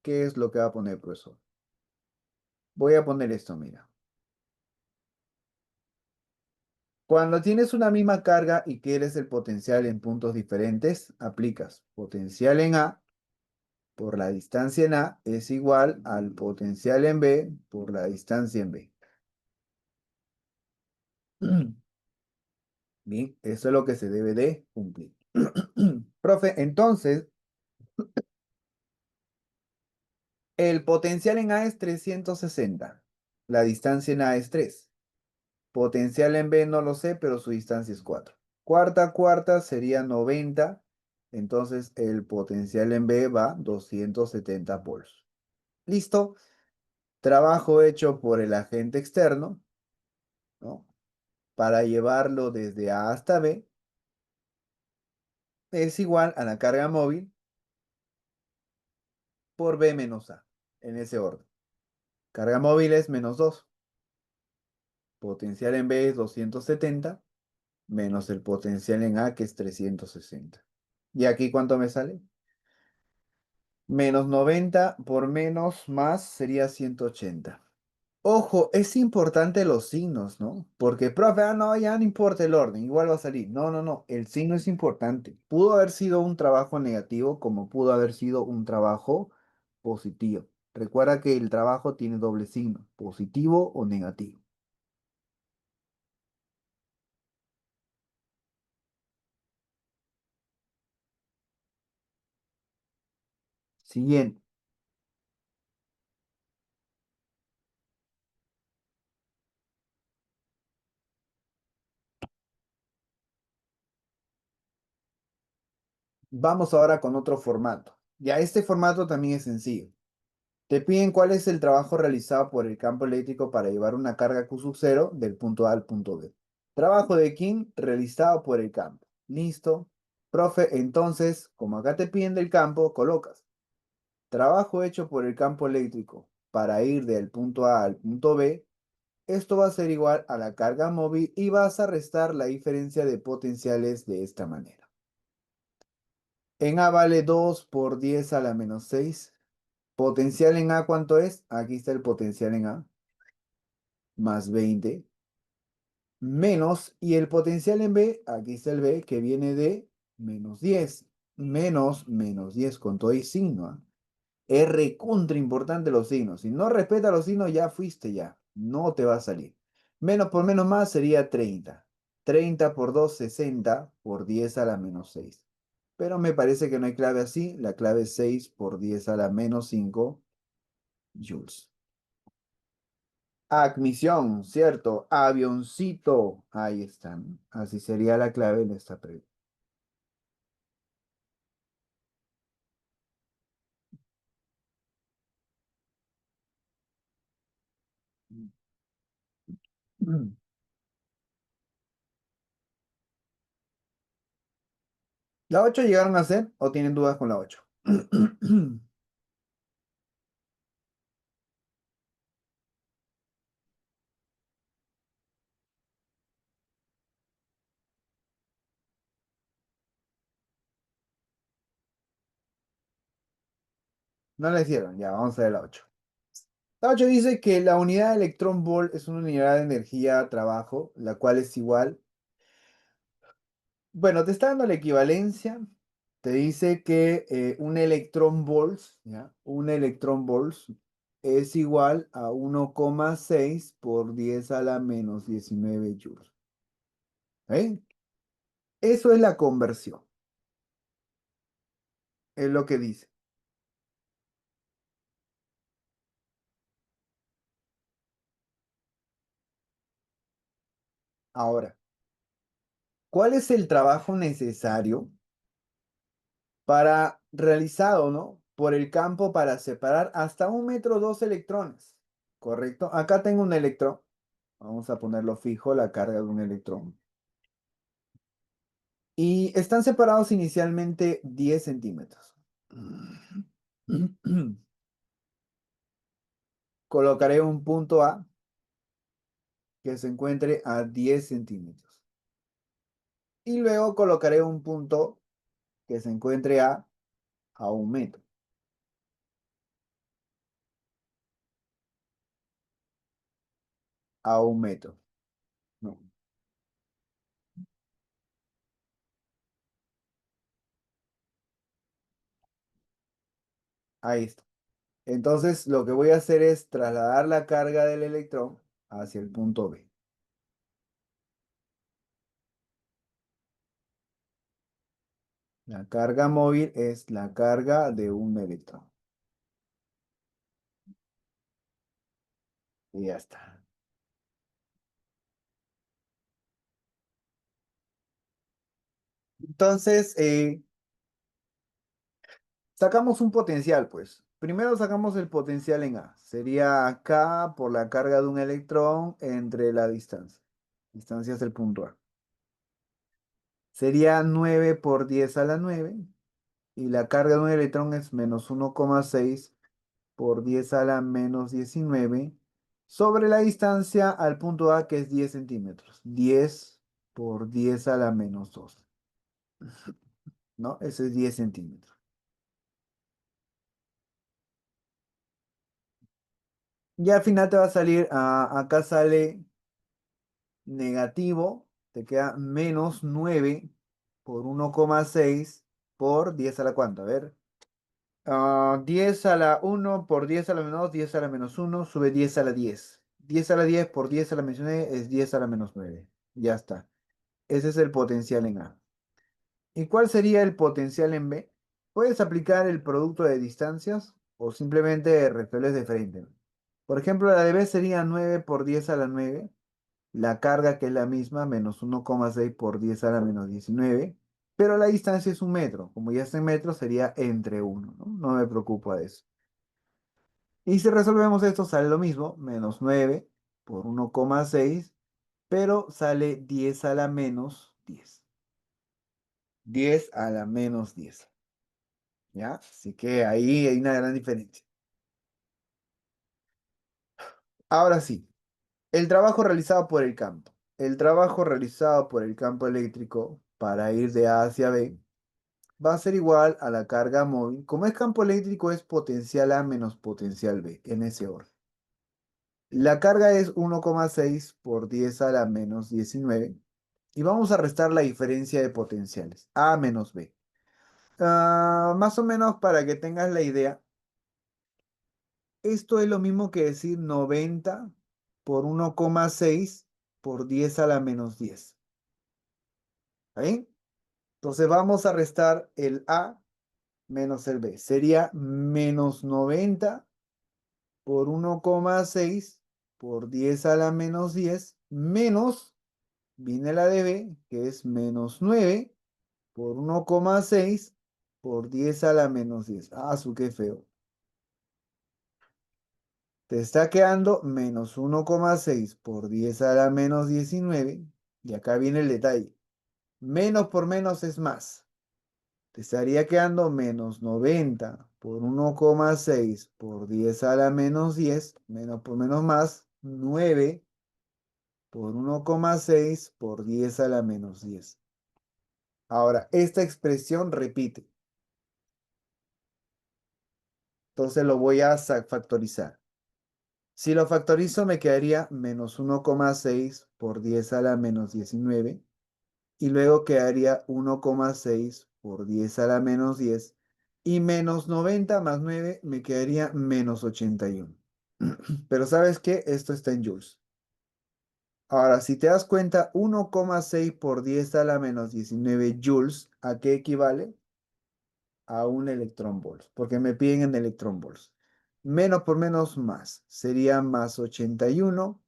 ¿Qué es lo que va a poner el profesor? Voy a poner esto, mira. Cuando tienes una misma carga y quieres el potencial en puntos diferentes, aplicas potencial en A por la distancia en A es igual al potencial en B por la distancia en B. Bien, eso es lo que se debe de cumplir. Profe, entonces, el potencial en A es 360. La distancia en A es 3. Potencial en B no lo sé, pero su distancia es 4. Cuarta, cuarta sería 90. Entonces el potencial en B va 270 volts. Listo. Trabajo hecho por el agente externo, ¿no? Para llevarlo desde A hasta B es igual a la carga móvil por B menos A, en ese orden. Carga móvil es -2. Potencial en B es 270 menos el potencial en A que es 360. ¿Y aquí cuánto me sale? -90 por menos más sería 180. Ojo, es importante los signos, ¿no? Porque, profe, no, ya no importa el orden, igual va a salir. No, no, no, el signo es importante. Pudo haber sido un trabajo negativo como pudo haber sido un trabajo positivo. Recuerda que el trabajo tiene doble signo, positivo o negativo. Siguiente. Vamos ahora con otro formato. Ya este formato también es sencillo. Te piden cuál es el trabajo realizado por el campo eléctrico para llevar una carga Q sub 0 del punto A al punto B. Trabajo de King realizado por el campo. Listo. Profe, entonces, como acá te piden del campo, colocas trabajo hecho por el campo eléctrico para ir del punto A al punto B. Esto va a ser igual a la carga móvil y vas a restar la diferencia de potenciales de esta manera. En A vale 2 por 10 a la menos 6. Potencial en A, ¿cuánto es? Aquí está el potencial en A, más 20, menos, y el potencial en B, aquí está el B, que viene de menos 10, menos 10 con todo y signo. ¿Ah? Es recontra importante los signos. Si no respeta los signos, ya fuiste ya. No te va a salir. Menos por menos más sería 30. 30 por 2, 60 por 10 a la menos 6. Pero me parece que no hay clave así. La clave es 6 por 10 a la menos 5 joules. Admisión, ¿cierto? Avioncito. Ahí están. Así sería la clave de esta pregunta. ¿La 8 llegaron a hacer o tienen dudas con la 8? No la hicieron. Ya, vamos a ver la 8. La 8 dice que la unidad de electrón volt es una unidad de energía trabajo, la cual es igual. Bueno, te está dando la equivalencia. Te dice que un electrón volts, ¿ya? Un electrón volts es igual a 1,6 por 10 a la menos 19 joules. ¿Eh? Eso es la conversión, es lo que dice. Ahora, ¿cuál es el trabajo necesario para realizado, ¿no? Por el campo para separar hasta 1 metro dos electrones? ¿Correcto? Acá tengo un electrón. Vamos a ponerlo fijo, la carga de un electrón. Y están separados inicialmente 10 centímetros. Colocaré un punto A que se encuentre a 10 centímetros. Y luego colocaré un punto que se encuentre a 1 metro. A 1 metro. No, ahí está. Entonces lo que voy a hacer es trasladar la carga del electrón hacia el punto B. La carga móvil es la carga de un electrón. Y ya está. Entonces, sacamos un potencial, pues. Primero sacamos el potencial en A. Sería K por la carga de un electrón entre la distancia. Distancia es el punto A. Sería 9 por 10 a la 9. Y la carga de un electrón es menos 1,6 por 10 a la menos 19 sobre la distancia al punto A, que es 10 centímetros. 10 por 10 a la menos 2. ¿No? Ese es 10 centímetros. Y al final te va a salir, acá sale negativo, te queda menos 9 por 1,6 por 10 a la cuánto, a ver. 10 a la 1 por 10 a la menos 2, 10 a la menos 1 sube 10 a la 10. 10 a la 10 por 10 a la menos 9 es 10 a la menos 9. Ya está. Ese es el potencial en A. ¿Y cuál sería el potencial en B? Puedes aplicar el producto de distancias o simplemente resuelves de frente. Por ejemplo, la de B sería 9 por 10 a la 9. La carga, que es la misma, menos 1,6 por 10 a la menos 19. pero la distancia es 1 metro. Como ya está en metros, sería entre uno, ¿no? No me preocupa de eso. Y si resolvemos esto, sale lo mismo, menos 9 por 1,6, pero sale 10 a la menos 10. 10 a la menos 10. ¿Ya? Así que ahí hay una gran diferencia. Ahora sí, el trabajo realizado por el campo. El trabajo realizado por el campo eléctrico para ir de A hacia B va a ser igual a la carga móvil. Como es campo eléctrico, es potencial A menos potencial B, en ese orden. La carga es 1,6 por 10 a la menos 19. Y vamos a restar la diferencia de potenciales, A menos B. Más o menos para que tengas la idea, esto es lo mismo que decir 90 por 1,6 por 10 a la menos 10. ¿Ahí? Entonces vamos a restar el A menos el B. Sería menos 90 por 1,6 por 10 a la menos 10 menos, viene la de B, que es menos 9 por 1,6 por 10 a la menos 10. Ah, su qué feo. Te está quedando menos 1,6 por 10 a la menos 19. Y acá viene el detalle. Menos por menos es más. Te estaría quedando menos 90 por 1,6 por 10 a la menos 10. Menos por menos más. 9 por 1,6 por 10 a la menos 10. Ahora, esta expresión repite. Entonces lo voy a factorizar. Si lo factorizo me quedaría menos 1,6 por 10 a la menos 19 y luego quedaría 1,6 por 10 a la menos 10 y menos 90 más 9 me quedaría menos 81. Pero ¿sabes qué? Esto está en joules. Ahora, si te das cuenta, 1,6 por 10 a la menos 19 joules, ¿a qué equivale? A un electrón-volts, porque me piden en electrón-volts. Menos por menos más, sería más 81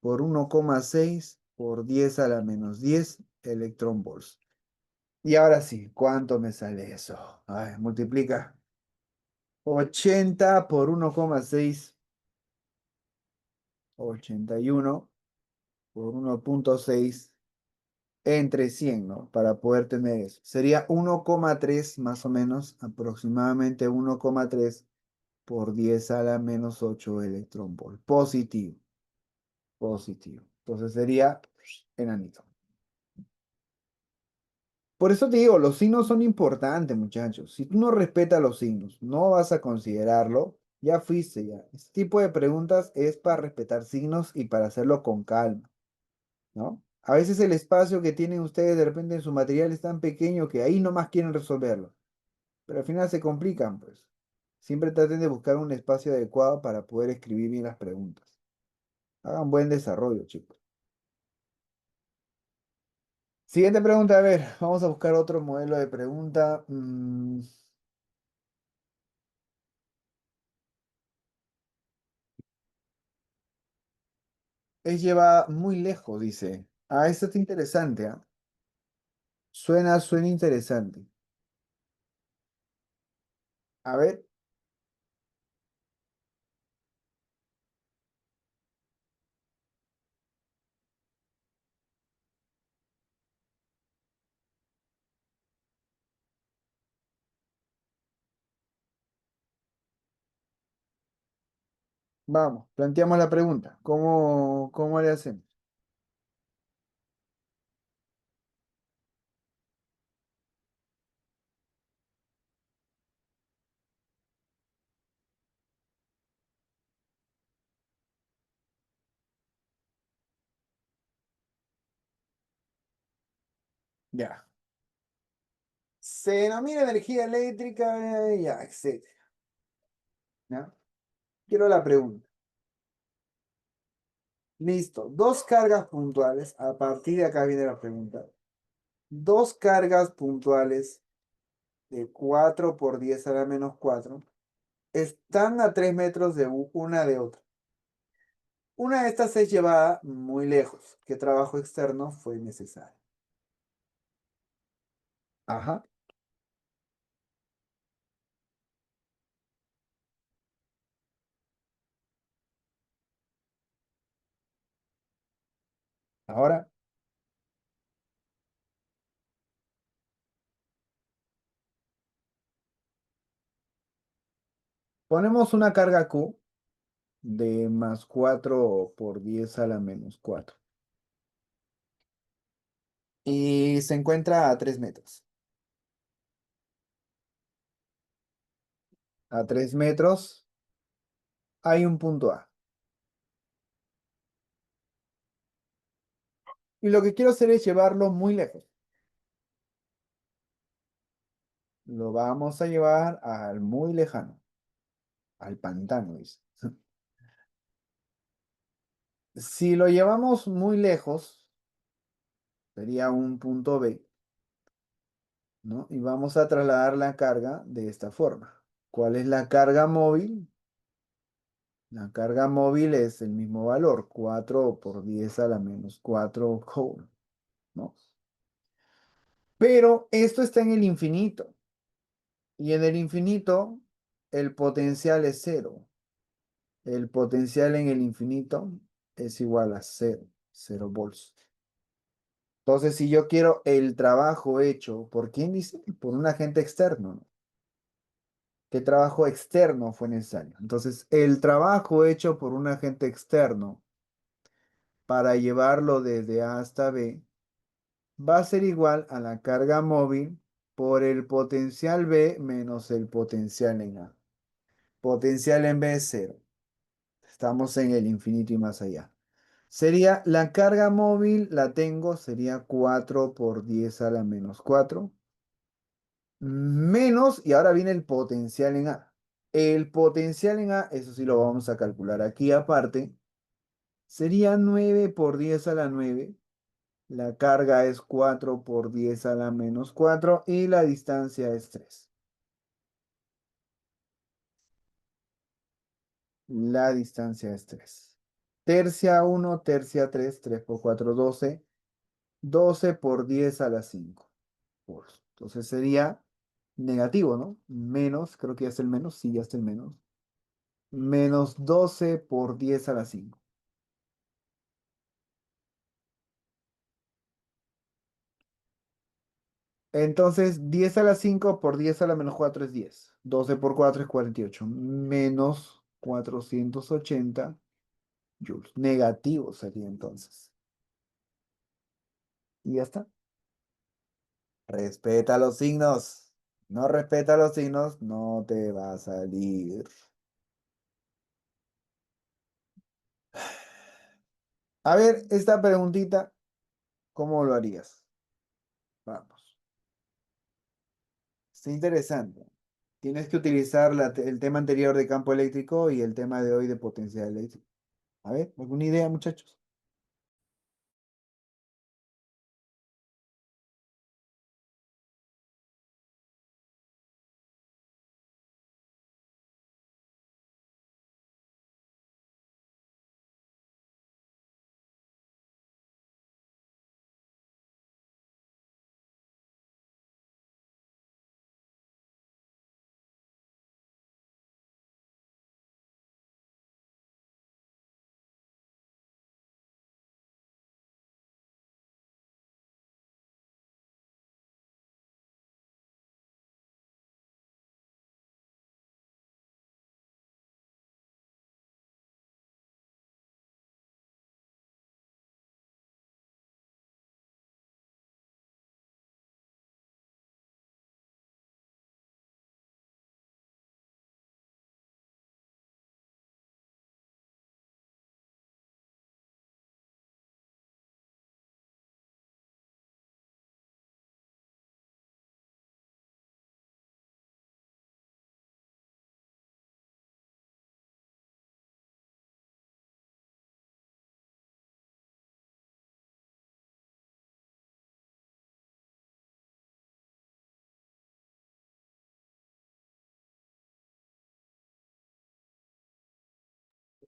por 1,6 por 10 a la menos 10 electrón-volts. Y ahora sí, ¿cuánto me sale eso? Ay, multiplica. 80 por 1,6, 81 por 1,6 entre 100, ¿no? Para poder tener eso. Sería 1,3 más o menos, aproximadamente 1,3 por 10 a la menos 8 electrón volt. Positivo, positivo. Entonces sería enanito. Por eso te digo, los signos son importantes, muchachos. Si tú no respetas los signos, no vas a considerarlo, ya fuiste ya. Este tipo de preguntas es para respetar signos y para hacerlo con calma, ¿no? A veces el espacio que tienen ustedes de repente en su material es tan pequeño que ahí nomás quieren resolverlo. Pero al final se complican, pues. Siempre traten de buscar un espacio adecuado para poder escribir bien las preguntas. Hagan buen desarrollo, chicos. Siguiente pregunta, a ver, vamos a buscar otro modelo de pregunta. Es llevada muy lejos, dice. Ah, esto está interesante, ¿ah? Suena interesante. A ver, vamos, planteamos la pregunta. ¿Cómo le hacemos? Ya. Se denomina energía eléctrica, ya, etcétera. ¿Ya? Quiero la pregunta. Listo. Dos cargas puntuales. A partir de acá viene la pregunta. Dos cargas puntuales de 4 por 10 a la menos 4 están a 3 metros de una de otra. Una de estas es llevada muy lejos. ¿Qué trabajo externo fue necesario? Ajá. Ahora ponemos una carga Q de +4 por 10 a la -4. Y se encuentra a 3 metros. A 3 metros hay un punto A. Y lo que quiero hacer es llevarlo muy lejos. Lo vamos a llevar al muy lejano, al pantano, dice. Si lo llevamos muy lejos, sería un punto B, ¿no? Y vamos a trasladar la carga de esta forma. ¿Cuál es la carga móvil? La carga móvil es el mismo valor, 4 por 10 a la -4 joule, ¿no? Pero esto está en el infinito. Y en el infinito, el potencial es cero. El potencial en el infinito es igual a cero, 0 volts. Entonces, si yo quiero el trabajo hecho, ¿por quién dice? Por un agente externo, ¿no? ¿Qué trabajo externo fue necesario? Entonces, el trabajo hecho por un agente externo para llevarlo desde A hasta B va a ser igual a la carga móvil por el potencial B menos el potencial en A. Potencial en B es cero. Estamos en el infinito y más allá. Sería la carga móvil, la tengo, sería 4 por 10 a la -4. Menos, y ahora viene el potencial en A. El potencial en A, eso sí lo vamos a calcular aquí aparte, sería 9 por 10 a la 9. La carga es 4 por 10 a la -4 y la distancia es 3. La distancia es 3. Tercia 1, tercia 3, 3 por 4, 12. 12 por 10 a la 5 volts. Entonces sería negativo, ¿no? Menos, creo que ya está el menos, sí, ya está el menos. -12 por 10 a la 5. Entonces, 10 a la 5 por 10 a la -4 es 10. 12 por 4 es 48. -480 joules. Negativo sería entonces. Y ya está. Respeta los signos. No respeta los signos, no te va a salir. A ver, esta preguntita, ¿cómo lo harías? Vamos. Está interesante. Tienes que utilizar el tema anterior de campo eléctrico y el tema de hoy de potencial eléctrico. A ver, ¿alguna idea, muchachos?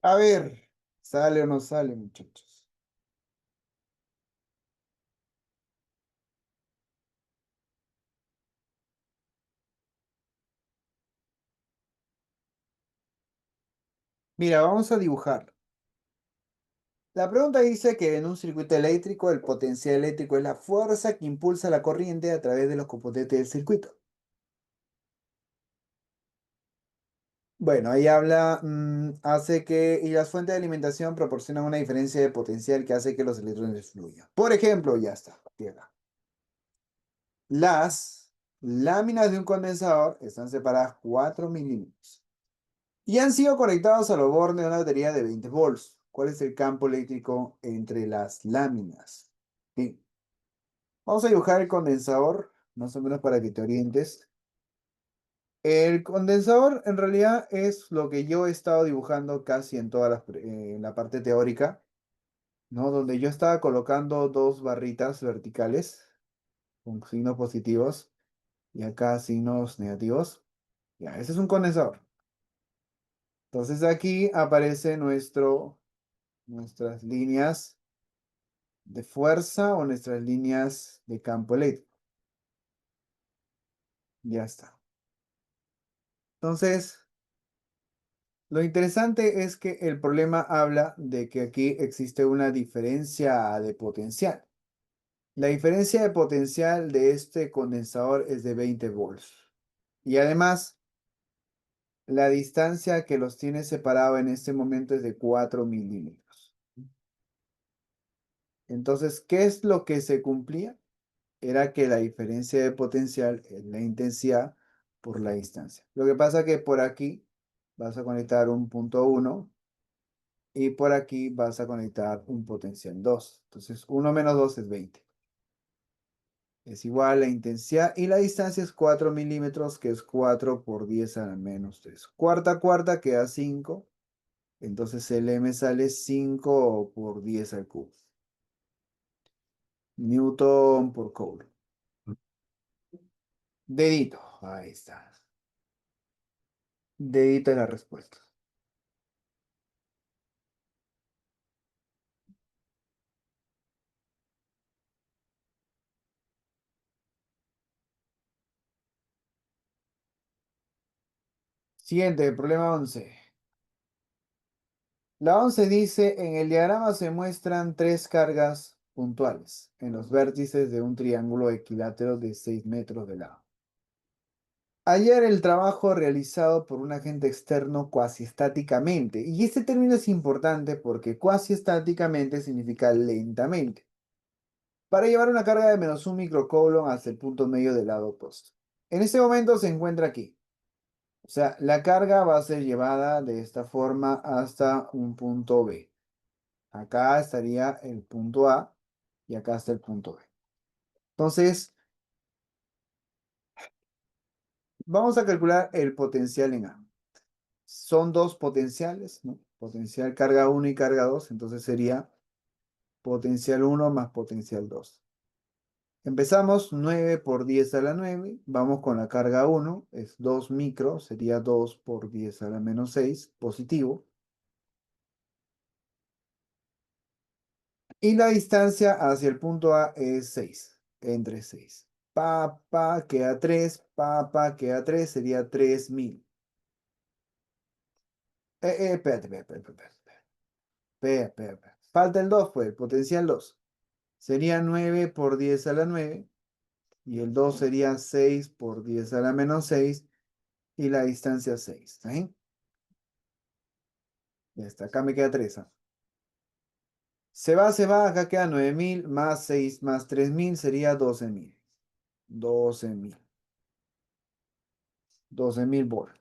A ver, ¿sale o no sale, muchachos? Mira, vamos a dibujar. La pregunta dice que en un circuito eléctrico el potencial eléctrico es la fuerza que impulsa la corriente a través de los componentes del circuito. Bueno, ahí habla, hace que, y las fuentes de alimentación proporcionan una diferencia de potencial que hace que los electrones fluyan. Por ejemplo, ya está, tierra. Las láminas de un condensador están separadas 4 milímetros y han sido conectados a los bornes de una batería de 20 volts. ¿Cuál es el campo eléctrico entre las láminas? Bien, vamos a dibujar el condensador, más o menos para que te orientes. El condensador en realidad es lo que yo he estado dibujando casi en toda en la parte teórica, ¿no? Donde yo estaba colocando dos barritas verticales con signos positivos y acá signos negativos. Ya, ese es un condensador. Entonces aquí aparece nuestras líneas de fuerza o nuestras líneas de campo eléctrico. Ya está. Entonces, lo interesante es que el problema habla de que aquí existe una diferencia de potencial. La diferencia de potencial de este condensador es de 20 volts. Y además, la distancia que los tiene separado en este momento es de 4 milímetros. Entonces, ¿qué es lo que se cumplía? Era que la diferencia de potencial es la intensidad por la distancia. Lo que pasa que por aquí vas a conectar un punto 1 y por aquí vas a conectar un potencial 2. Entonces, 1 menos 2 es 20. Es igual a la intensidad y la distancia es 4 milímetros, que es 4 por 10 a la menos 3. Cuarta, cuarta queda 5. Entonces el M sale 5 por 10 al cubo. Newton por Coulomb. Dedito. Ahí está. Dedito en la respuesta. Siguiente, problema 11. La 11 dice, en el diagrama se muestran tres cargas puntuales en los vértices de un triángulo equilátero de 6 metros de lado. Hallar el trabajo realizado por un agente externo cuasiestáticamente. Y este término es importante porque cuasiestáticamente significa lentamente. Para llevar una carga de -1 microcoulomb hasta el punto medio del lado opuesto. En este momento se encuentra aquí. O sea, la carga va a ser llevada de esta forma hasta un punto B. Acá estaría el punto A y acá está el punto B. Entonces, vamos a calcular el potencial en A. Son dos potenciales, ¿no? Potencial carga 1 y carga 2, entonces sería potencial 1 más potencial 2. Empezamos 9 por 10 a la 9, vamos con la carga 1, es 2 micro, sería 2 por 10 a la menos 6, positivo. Y la distancia hacia el punto A es 6, entre 6. Queda 3, queda 3, sería 3000. Espérate. Falta el 2, pues, el potencial 2. Sería 9 por 10 a la 9. Y el 2 sería 6 por 10 a la menos 6. Y la distancia 6. ¿Está bien? Ya está. Acá me queda 3. Se va. Acá queda 9000 más 6 más 3000 sería 12000. 12000. 12000 volts.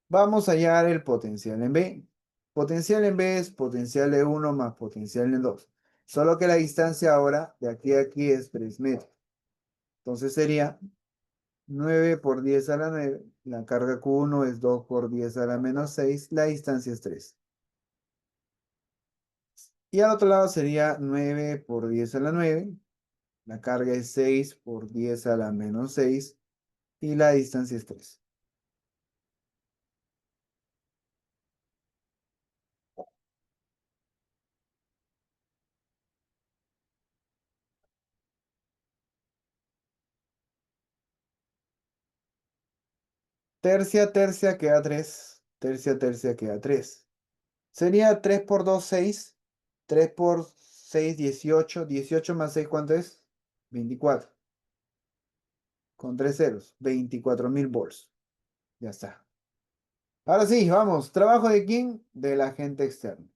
Vamos a hallar el potencial en B. Potencial en B es potencial de 1 más potencial en 2. Solo que la distancia ahora de aquí a aquí es 3 metros. Entonces sería 9 por 10 a la 9. La carga Q1 es 2 por 10 a la menos 6. La distancia es 3. Y al otro lado sería 9 por 10 a la 9. La carga es 6 por 10 a la menos 6. Y la distancia es 3. Tercia, tercia queda 3. Tercia, tercia queda 3. Sería 3 por 2 6. 3 por 6 18. 18 más 6, ¿cuánto es? 24. Con 3 ceros. 24.000 volts. Ya está. Ahora sí, vamos. ¿Trabajo de quién? Del agente externo.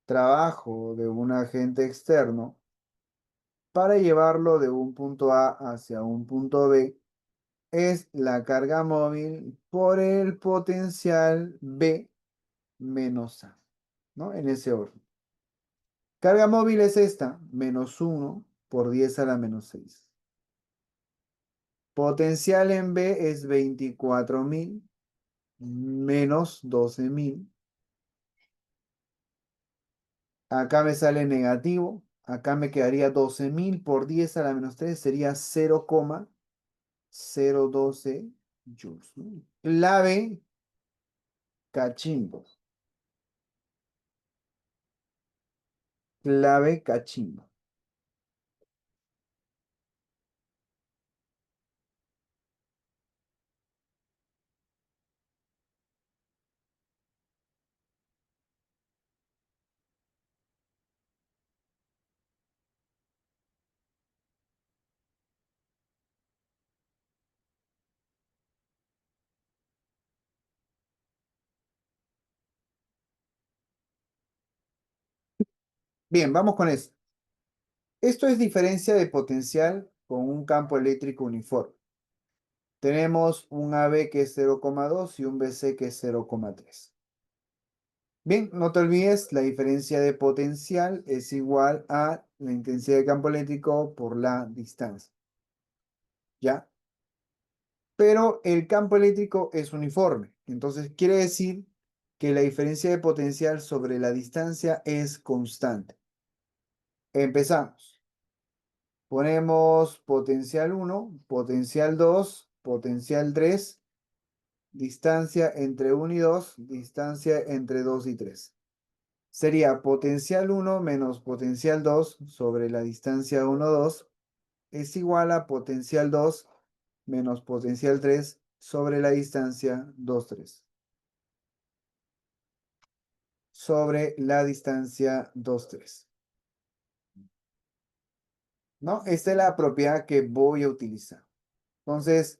Trabajo de un agente externo para llevarlo de un punto A hacia un punto B es la carga móvil por el potencial B menos A, ¿no? En ese orden. Carga móvil es esta, -1 por 10 a la -6. Potencial en B es 24.000 menos 12.000. Acá me sale negativo. Acá me quedaría 12.000 por 10 a la -3. Sería 0,012 joules, ¿no? Clave cachimbo. Clave cachimbo. Bien, vamos con esto. Esto es diferencia de potencial con un campo eléctrico uniforme. Tenemos un AB que es 0,2 y un BC que es 0,3. Bien, no te olvides, la diferencia de potencial es igual a la intensidad de campo eléctrico por la distancia. ¿Ya? Pero el campo eléctrico es uniforme. Entonces quiere decir que la diferencia de potencial sobre la distancia es constante. Empezamos. Ponemos potencial 1, potencial 2, potencial 3, distancia entre 1 y 2, distancia entre 2 y 3. Sería potencial 1 menos potencial 2 sobre la distancia 1, 2 es igual a potencial 2 menos potencial 3 sobre la distancia 2, 3. Sobre la distancia 2, 3. ¿No? Esta es la propiedad que voy a utilizar. Entonces,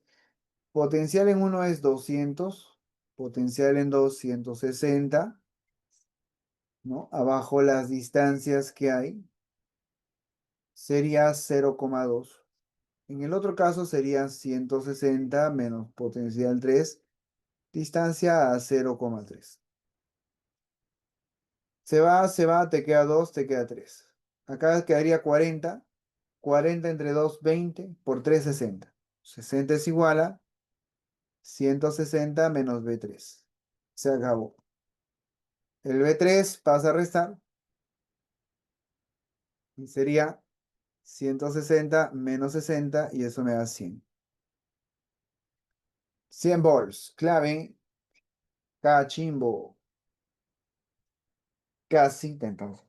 potencial en 1 es 200, potencial en 2, 160, ¿no? Abajo las distancias que hay sería 0,2. En el otro caso sería 160 menos potencial 3, distancia a 0,3. Se va, te queda 2, te queda 3. Acá quedaría 40. 40 entre 2, 20 por 3, 60. 60 es igual a 160 menos B3. Se acabó. El B3 pasa a restar y sería 160 menos 60 y eso me da 100. 100 volts. Clave. Cachimbo. Casi entonces.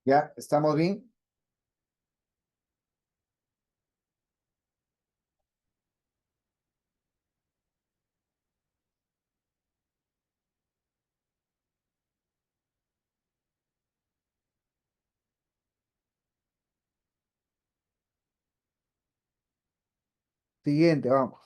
¿Ya? ¿Estamos bien? Siguiente, vamos.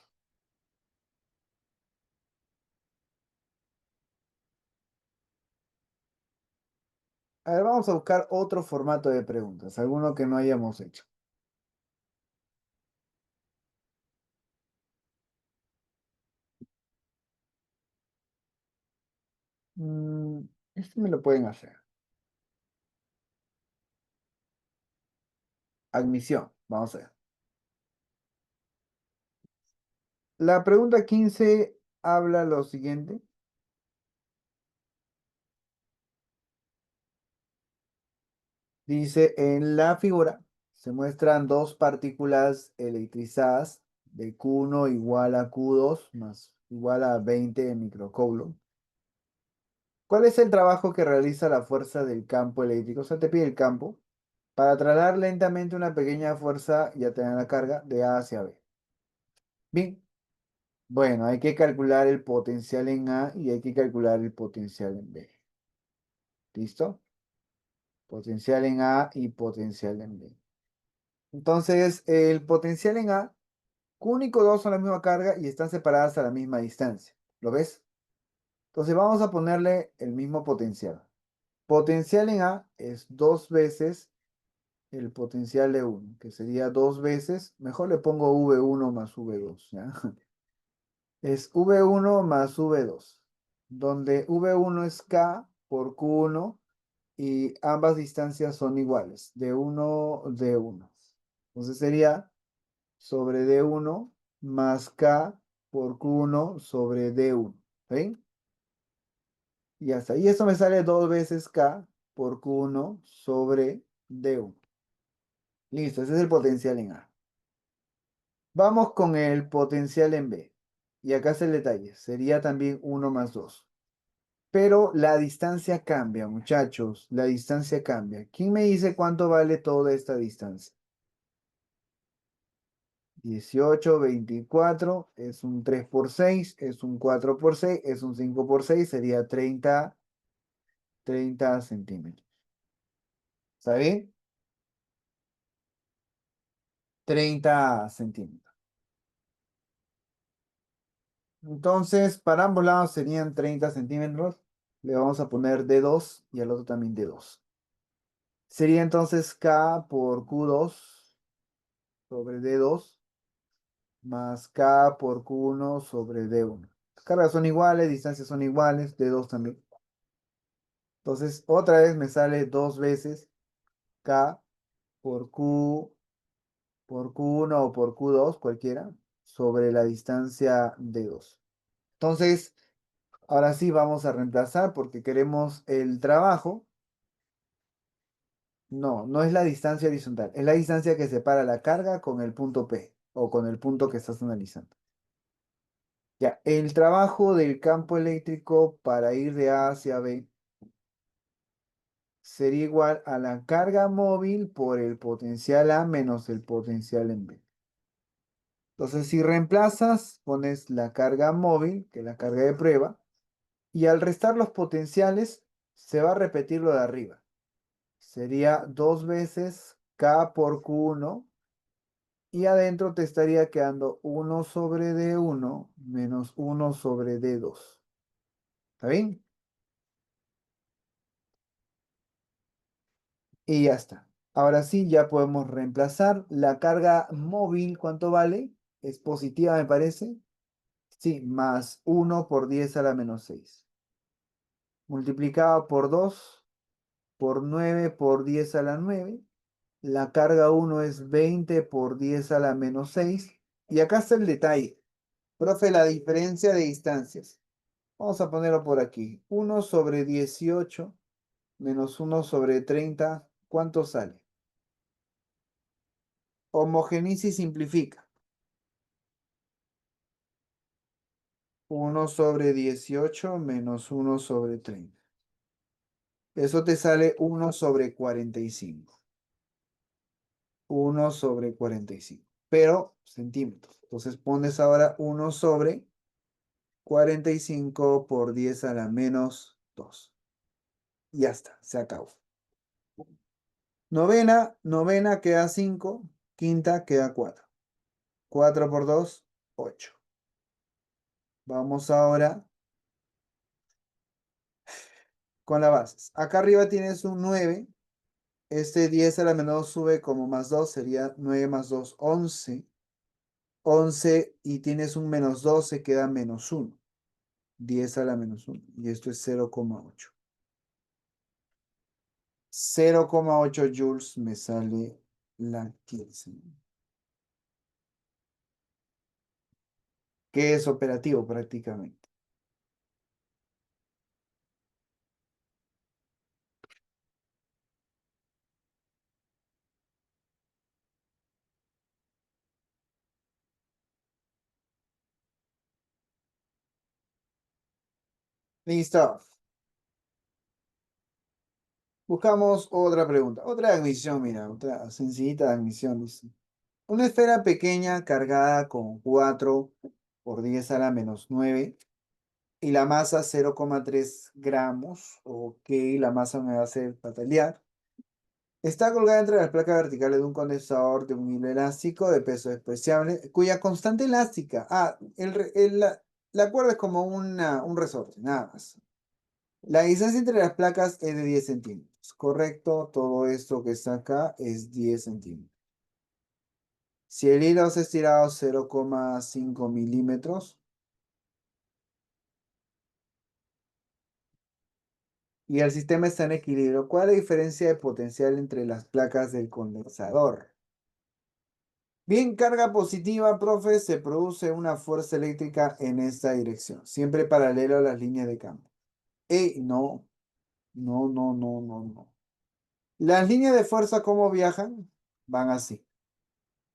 A ver, vamos a buscar otro formato de preguntas, alguno que no hayamos hecho. Mm, este me lo pueden hacer. Admisión, vamos a ver. La pregunta 15 habla lo siguiente. Dice, en la figura se muestran dos partículas electrizadas de Q1 igual a Q2 más igual a 20 microcoulombs. ¿Cuál es el trabajo que realiza la fuerza del campo eléctrico? O sea, te pide el campo para trasladar lentamente una pequeña fuerza y atraer la carga de A hacia B. Bien, bueno, hay que calcular el potencial en A y hay que calcular el potencial en B. ¿Listo? Potencial en A y potencial en B. Entonces, el potencial en A, Q único 2 son la misma carga y están separadas a la misma distancia. ¿Lo ves? Entonces vamos a ponerle el mismo potencial. Potencial en A es dos veces el potencial de 1, que sería dos veces, mejor le pongo V1 más V2, ¿ya? Es V1 más V2, donde V1 es K por Q1 y ambas distancias son iguales, de 1 de 1. Entonces sería sobre D1 más K por Q1 sobre D1. ¿Sí? Y ya está. Y esto me sale dos veces K por Q1 sobre D1. Listo, ese es el potencial en A. Vamos con el potencial en B. Y acá está el detalle. Sería también 1 más 2. Pero la distancia cambia, muchachos. La distancia cambia. ¿Quién me dice cuánto vale toda esta distancia? 18, 24, es un 3 por 6, es un 4 por 6, es un 5 por 6, sería 30 centímetros. ¿Está bien? 30 centímetros. Entonces, para ambos lados serían 30 centímetros. Le vamos a poner D2 y al otro también D2. Sería entonces K por Q2 sobre D2 más K por Q1 sobre D1. Las cargas son iguales, distancias son iguales, D2 también. Entonces, otra vez me sale dos veces K por por Q1 o por Q2, cualquiera, sobre la distancia D2. Entonces, ahora sí vamos a reemplazar porque queremos el trabajo. No, no es la distancia horizontal, es la distancia que separa la carga con el punto P o con el punto que estás analizando. Ya, el trabajo del campo eléctrico para ir de A hacia B sería igual a la carga móvil por el potencial A menos el potencial en B. Entonces, si reemplazas, pones la carga móvil, que es la carga de prueba, y al restar los potenciales, se va a repetir lo de arriba. Sería dos veces K por Q1 y adentro te estaría quedando uno sobre D1 menos uno sobre D2. ¿Está bien? Y ya está. Ahora sí, ya podemos reemplazar la carga móvil. ¿Cuánto vale? Es positiva, me parece. Sí, más uno por 10 a la menos 6. Multiplicado por 2 por 9 por 10 a la 9. La carga uno es 20 por 10 a la menos 6. Y acá está el detalle. Profe, la diferencia de distancias. Vamos a ponerlo por aquí. Uno sobre 18 menos uno sobre 30. ¿Cuánto sale? Homogeniza y simplifica. Uno sobre 18 menos uno sobre 30. Eso te sale uno sobre 45. Uno sobre 45. Pero centímetros. Entonces pones ahora uno sobre 45 por 10 a la menos 2. Y ya está, se acabó. Novena queda 5, quinta queda 4. 4 por 2, 8. Vamos ahora con las bases. Acá arriba tienes un 9. Este 10 a la menos 2 sube como más 2, sería 9 más 2, 11. 11 y tienes un menos 2, se queda menos 1. 10 a la menos 1. Y esto es 0,8. 0,8 joules me sale la 15. Que es operativo prácticamente. Listo. Buscamos otra pregunta. Otra admisión, mira, otra sencillita de admisión, dice. Una esfera pequeña cargada con 4 por 10 a la menos 9 y la masa 0,3 gramos. Ok, la masa me va a hacer patalear. Está colgada entre las placas verticales de un condensador de un hilo elástico de peso despreciable, cuya constante elástica, la cuerda es como un resorte, nada más. La distancia entre las placas es de 10 centímetros. Correcto, todo esto que está acá es 10 centímetros. Si el hilo se ha estirado 0,5 milímetros y el sistema está en equilibrio, ¿cuál es la diferencia de potencial entre las placas del condensador? Bien, carga positiva, profe, se produce una fuerza eléctrica en esta dirección, siempre paralelo a las líneas de campo. No, no, no, no, no, no. Las líneas de fuerza, ¿cómo viajan? Van así,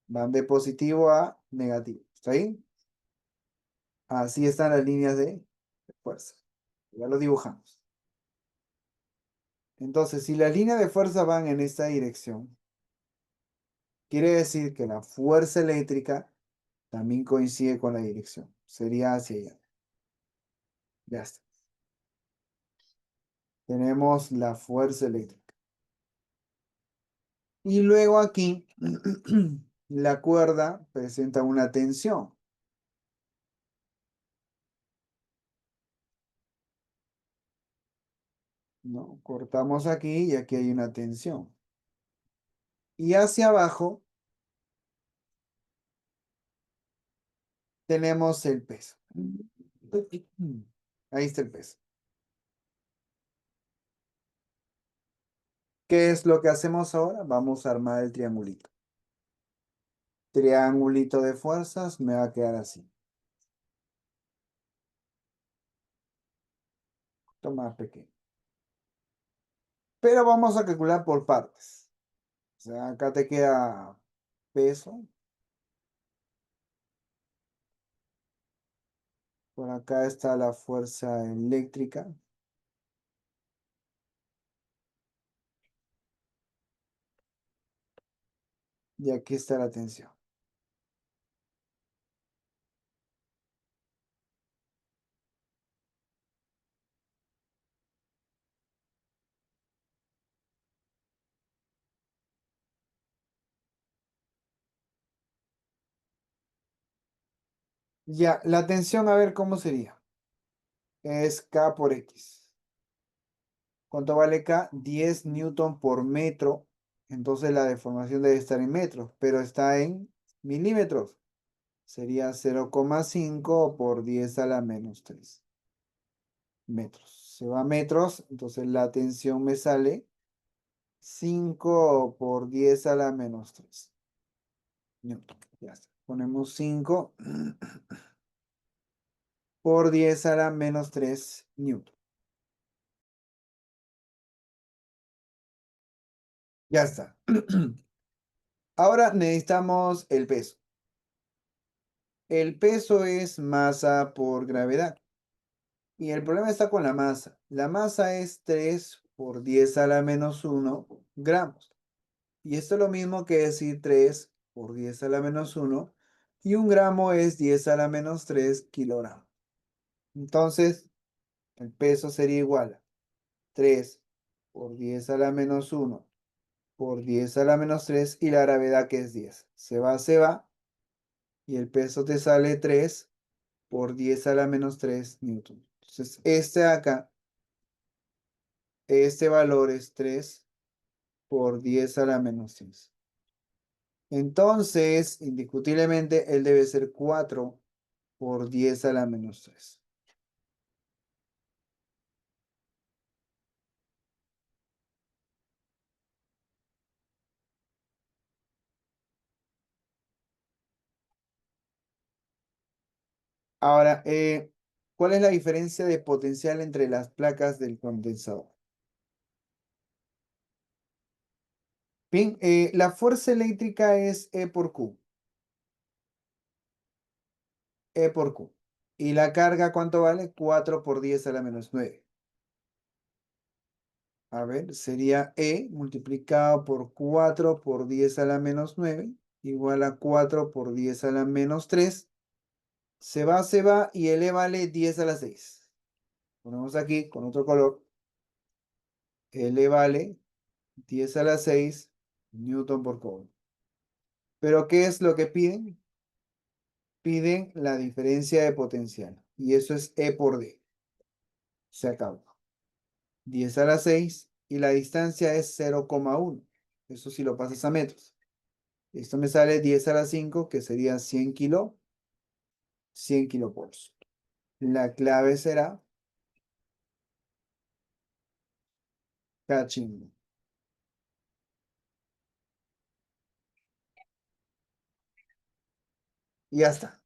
van de positivo a negativo. ¿Está bien? Así están las líneas de fuerza. Ya lo dibujamos. Entonces, si las líneas de fuerza van en esta dirección, quiere decir que la fuerza eléctrica también coincide con la dirección. Sería hacia allá. Ya está. Tenemos la fuerza eléctrica. Y luego aquí, la cuerda presenta una tensión, ¿no? Cortamos aquí y aquí hay una tensión. Y hacia abajo tenemos el peso. Ahí está el peso. ¿Qué es lo que hacemos ahora? Vamos a armar el triangulito. Triangulito de fuerzas me va a quedar así. Esto más pequeño. Pero vamos a calcular por partes. O sea, acá te queda peso. Por acá está la fuerza eléctrica. Y aquí está la tensión. Ya, la tensión, a ver cómo sería. Es K por X. ¿Cuánto vale K? 10 newton por metro. Entonces la deformación debe estar en metros, pero está en milímetros. Sería 0,5 por 10 a la menos 3 metros. Se va a metros, entonces la tensión me sale 5 por 10 a la menos 3 newton. Ya está. Ponemos 5 por 10 a la menos 3 newton. Ya está. Ahora necesitamos el peso. El peso es masa por gravedad. Y el problema está con la masa. La masa es 3 por 10 a la menos 1 gramos. Y esto es lo mismo que decir 3 por 10 a la menos 1. Y un gramo es 10 a la menos 3 kilogramos. Entonces, el peso sería igual a 3 por 10 a la menos 1 por 10 a la menos 3 y la gravedad que es 10. Se va. Y el peso te sale 3 por 10 a la menos 3 newton. Entonces, este de acá, este valor es 3 por 10 a la menos 6. Entonces, indiscutiblemente, él debe ser 4 por 10 a la menos 3. Ahora, ¿cuál es la diferencia de potencial entre las placas del condensador? Bien, la fuerza eléctrica es E por Q. E por Q. ¿Y la carga cuánto vale? 4 por 10 a la menos 9. A ver, sería E multiplicado por 4 por 10 a la menos 9 igual a 4 por 10 a la menos 3. Se va y el E vale 10 a la 6. Ponemos aquí con otro color. El E vale 10 a la 6 Newton por Coulomb. Pero ¿qué es lo que piden? Piden la diferencia de potencial. Y eso es E por D. Se acabó. 10 a la 6 y la distancia es 0,1. Eso si lo pasas a metros. Esto me sale 10 a la 5, que sería 100 kilovolts. La clave será caching. Y ya está.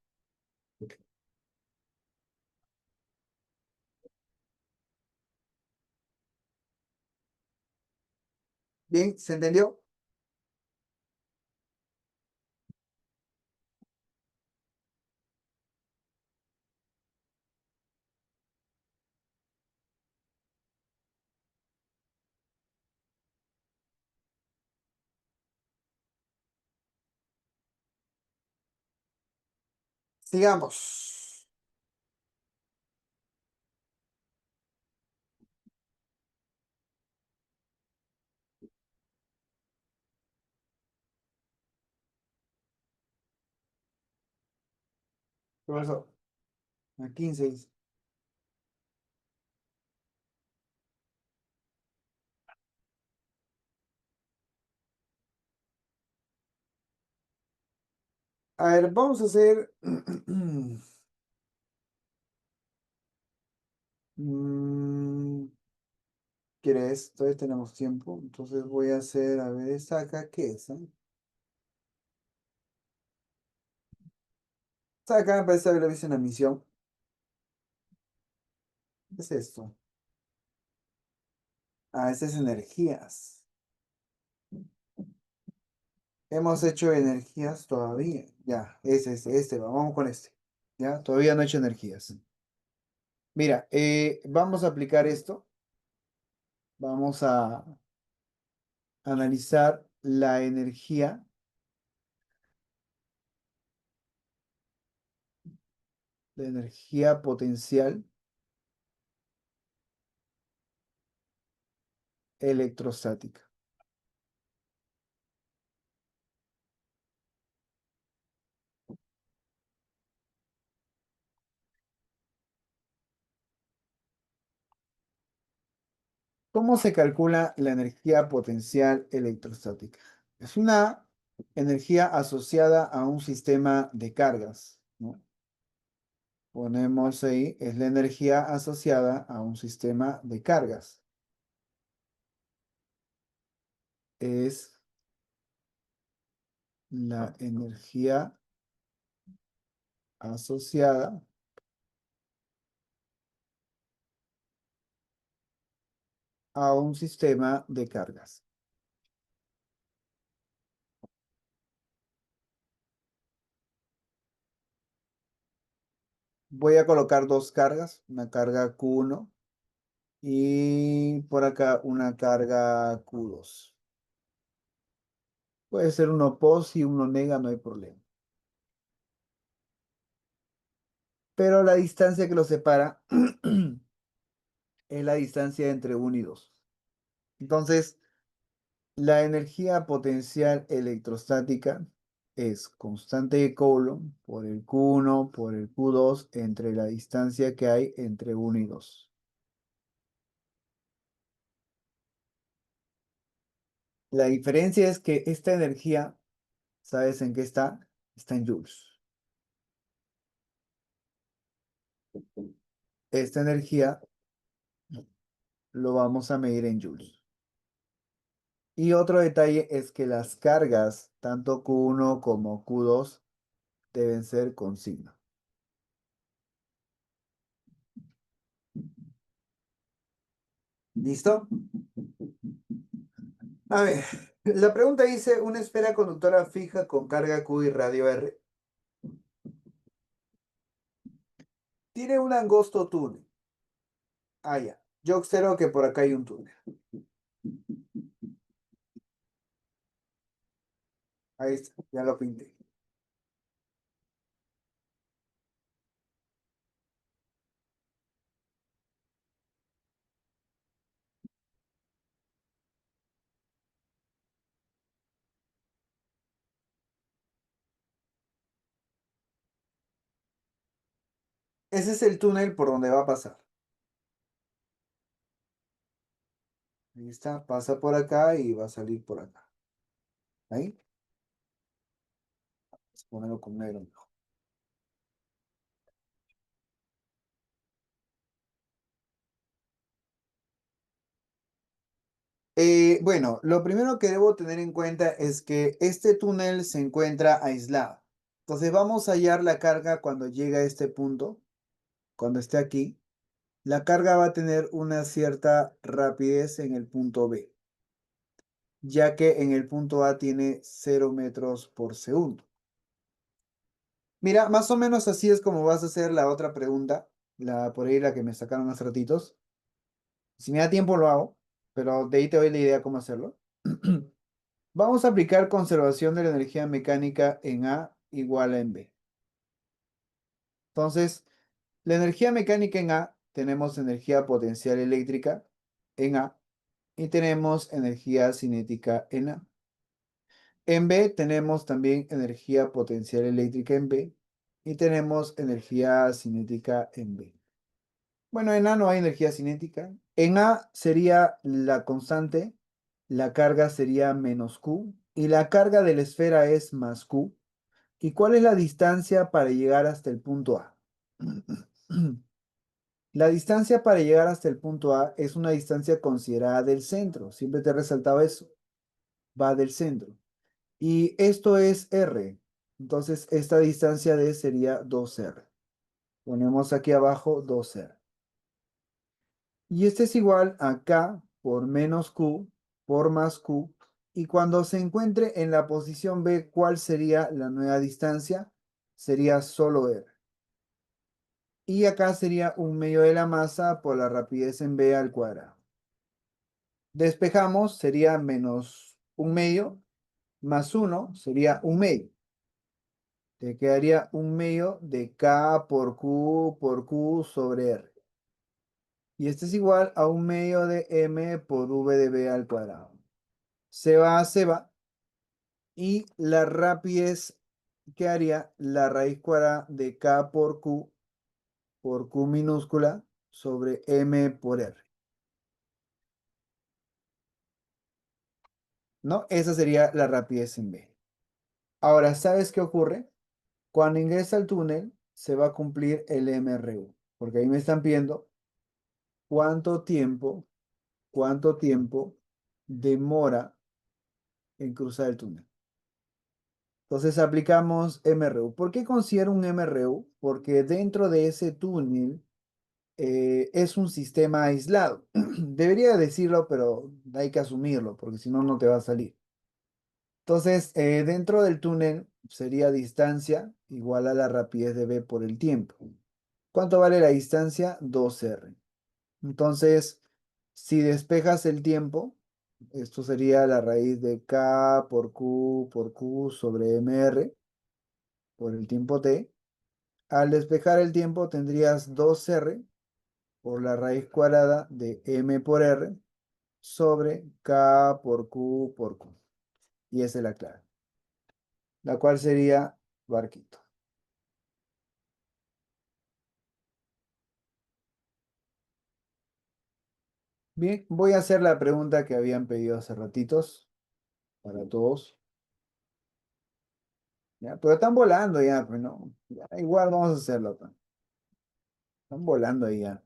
Bien, ¿se entendió? Sigamos. Profesor, a 15 dice. A ver, vamos a hacer... Mm, ¿Quieres? Todavía tenemos tiempo. Entonces voy a hacer, a ver, esta acá, ¿qué es? Esta acá me parece haberlo visto en la misión. ¿Qué es esto? Ah, este es energías. Hemos hecho energías todavía. Ya, este, vamos con este. Ya, todavía no he hecho energías. Mira, vamos a aplicar esto. Vamos a analizar la energía potencial electrostática. ¿Cómo se calcula la energía potencial electrostática? Es una energía asociada a un sistema de cargas, ¿no? Ponemos ahí, es la energía asociada a un sistema de cargas. Es la energía asociada a un sistema de cargas. Voy a colocar dos cargas, una carga Q1 y por acá una carga Q2. Puede ser uno pos y uno nega, no hay problema. Pero la distancia que los separa es la distancia entre 1 y 2. Entonces, la energía potencial electrostática es constante de Coulomb por el Q1 por el Q2 entre la distancia que hay entre 1 y 2. La diferencia es que esta energía, ¿sabes en qué está? Está en joules. Esta energía lo vamos a medir en joules. Y otro detalle es que las cargas, tanto Q1 como Q2, deben ser con signo. ¿Listo? A ver, la pregunta dice, una esfera conductora fija con carga Q y radio R. Tiene un angosto túnel. Ah, ya. Yo observo que por acá hay un túnel. Ahí está, ya lo pinté. Ese es el túnel por donde va a pasar. Ahí está, pasa por acá y va a salir por acá. Ahí, vamos a ponerlo con negro mejor. Bueno, lo primero que debo tener en cuenta es que este túnel se encuentra aislado. Entonces vamos a hallar la carga cuando llegue a este punto, cuando esté aquí. La carga va a tener una cierta rapidez en el punto B, ya que en el punto A tiene 0 metros por segundo. Mira, más o menos así es como vas a hacer la otra pregunta, la por ahí la que me sacaron hace ratitos. Si me da tiempo lo hago, pero de ahí te doy la idea cómo hacerlo. Vamos a aplicar conservación de la energía mecánica en A igual a en B. Entonces, la energía mecánica en A, tenemos energía potencial eléctrica en A y tenemos energía cinética en A. En B tenemos también energía potencial eléctrica en B y tenemos energía cinética en B. Bueno, en A no hay energía cinética. En A sería la constante, la carga sería menos Q y la carga de la esfera es más Q. ¿Y cuál es la distancia para llegar hasta el punto A? La distancia para llegar hasta el punto A es una distancia considerada del centro. Siempre te he resaltado eso. Va del centro. Y esto es R. Entonces, esta distancia D sería 2R. Ponemos aquí abajo 2R. Y este es igual a K por menos Q por más Q. Y cuando se encuentre en la posición B, ¿cuál sería la nueva distancia? Sería solo R. Y acá sería un medio de la masa por la rapidez en B al cuadrado. Despejamos, sería menos un medio, más 1 sería un medio. Te quedaría un medio de K por Q sobre R. Y este es igual a un medio de M por V de B al cuadrado. Se va. Y la rapidez quedaría la raíz cuadrada de K por Q minúscula sobre M por R. ¿No? Esa sería la rapidez en B. Ahora, ¿sabes qué ocurre? Cuando ingresa al túnel, se va a cumplir el MRU. Porque ahí me están pidiendo cuánto tiempo demora en cruzar el túnel. Entonces aplicamos MRU. ¿Por qué considero un MRU? Porque dentro de ese túnel es un sistema aislado. Debería decirlo, pero hay que asumirlo, porque si no, no te va a salir. Entonces, dentro del túnel sería distancia igual a la rapidez de B por el tiempo. ¿Cuánto vale la distancia? 2R. Entonces, si despejas el tiempo, esto sería la raíz de K por Q sobre MR por el tiempo T. Al despejar el tiempo tendrías 2R por la raíz cuadrada de M por R sobre K por Q por Q. Y esa es la clave, la cual sería barquito. Bien, voy a hacer la pregunta que habían pedido hace ratitos para todos. ¿Ya? Pero están volando ya, pues no. Ya, igual vamos a hacerlo, pues. Están volando ahí ya.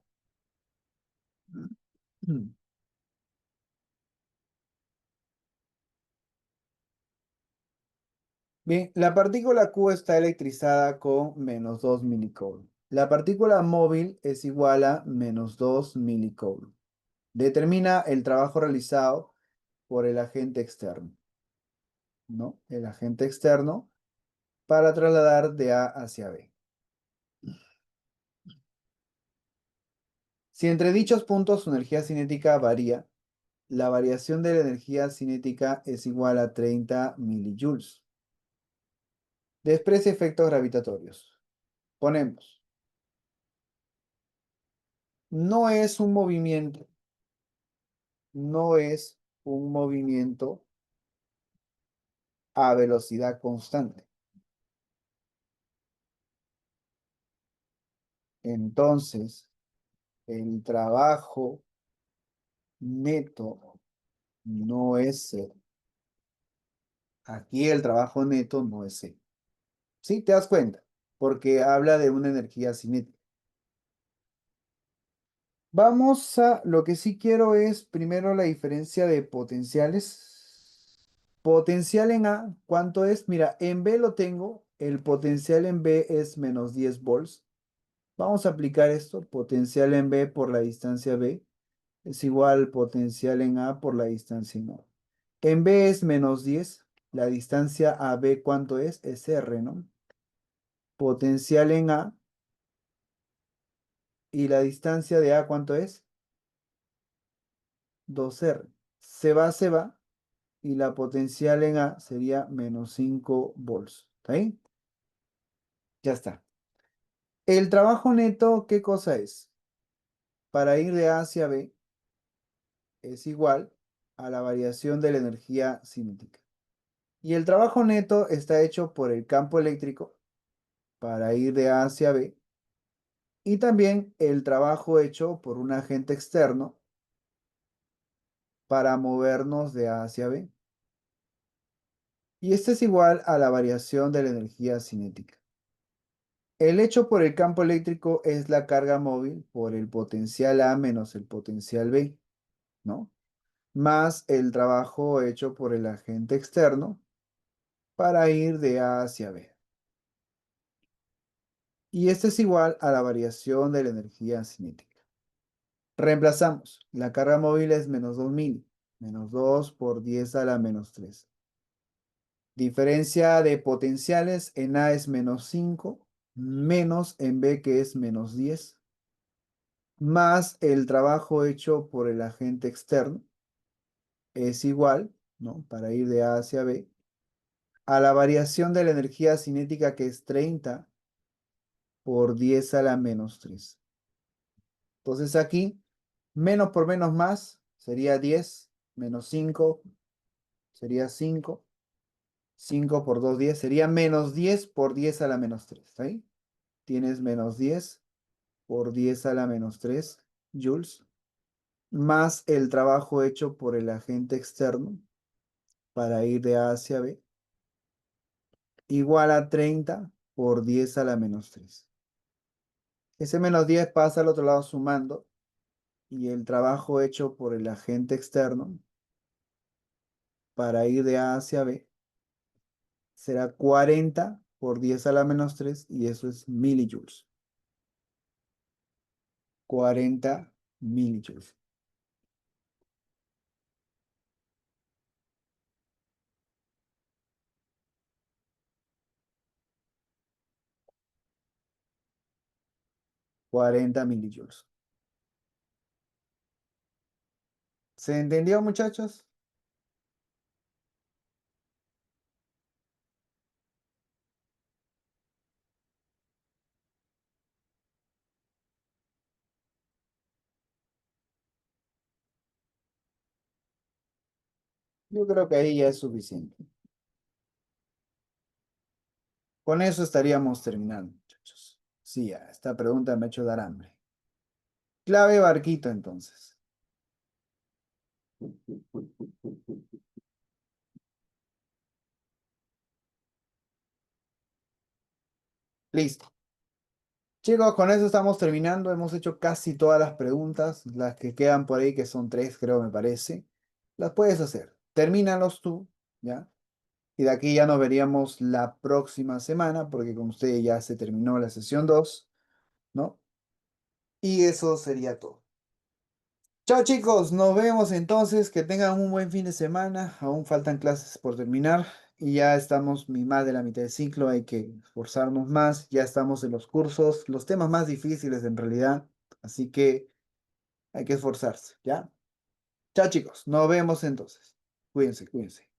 Bien, la partícula Q está electrizada con menos 2 milicoulomb. La partícula móvil es igual a menos 2 milicoulomb. Determina el trabajo realizado por el agente externo, ¿no? El agente externo para trasladar de A hacia B. Si entre dichos puntos su energía cinética varía, la variación de la energía cinética es igual a 30 milijoules. Desprecia efectos gravitatorios. Ponemos, no es un movimiento, no es un movimiento a velocidad constante. Entonces, el trabajo neto no es cero. Aquí el trabajo neto no es cero. ¿Sí? ¿Te das cuenta? Porque habla de una energía cinética. Vamos a, lo que sí quiero es primero la diferencia de potenciales. Potencial en A, ¿cuánto es? Mira, en B lo tengo. El potencial en B es menos 10 volts. Vamos a aplicar esto. Potencial en B por la distancia B es igual potencial en A por la distancia en A. En B es menos 10. La distancia a B, ¿cuánto es? Es R, ¿no? Potencial en A. ¿Y la distancia de A cuánto es? 2R. Se va. Y la potencial en A sería menos 5 volts. ¿Está ahí? Ya está. El trabajo neto, ¿qué cosa es? Para ir de A hacia B es igual a la variación de la energía cinética. Y el trabajo neto está hecho por el campo eléctrico para ir de A hacia B. Y también el trabajo hecho por un agente externo para movernos de A hacia B. Y este es igual a la variación de la energía cinética. El hecho por el campo eléctrico es la carga móvil por el potencial A menos el potencial B, ¿no? Más el trabajo hecho por el agente externo para ir de A hacia B. Y este es igual a la variación de la energía cinética. Reemplazamos. La carga móvil es menos 2000. Menos 2 por 10 a la menos 3. Diferencia de potenciales en A es menos 5, menos en B que es menos 10, más el trabajo hecho por el agente externo es igual, ¿no? Para ir de A hacia B, a la variación de la energía cinética que es 30 por 10 a la menos 3. Entonces aquí, menos por menos más sería 10, menos 5 sería 5, 5 por 2, 10, sería menos 10 por 10 a la menos 3. ¿Está ahí? Tienes menos 10 por 10 a la menos 3 joules, más el trabajo hecho por el agente externo para ir de A hacia B, igual a 30 por 10 a la menos 3. Ese menos 10 pasa al otro lado sumando, y el trabajo hecho por el agente externo para ir de A hacia B será 40 por 10 a la menos 3, y eso es millijoules. 40 millijoules. 40 millijoules. ¿Se entendió, muchachos? Yo creo que ahí ya es suficiente. Con eso estaríamos terminando, muchachos. Sí, ya, esta pregunta me ha hecho dar hambre. Clave barquito, entonces. Listo. Chicos, con eso estamos terminando. Hemos hecho casi todas las preguntas. Las que quedan por ahí, que son tres, creo, me parece. Las puedes hacer. Termínalos tú, ¿ya? Y de aquí ya nos veríamos la próxima semana, porque con ustedes ya se terminó la sesión 2, ¿no? Y eso sería todo. Chao chicos, nos vemos entonces, que tengan un buen fin de semana, aún faltan clases por terminar y ya estamos más de la mitad del ciclo, hay que esforzarnos más, ya estamos en los cursos, los temas más difíciles en realidad, así que hay que esforzarse, ¿ya? Chao chicos, nos vemos entonces, cuídense, cuídense.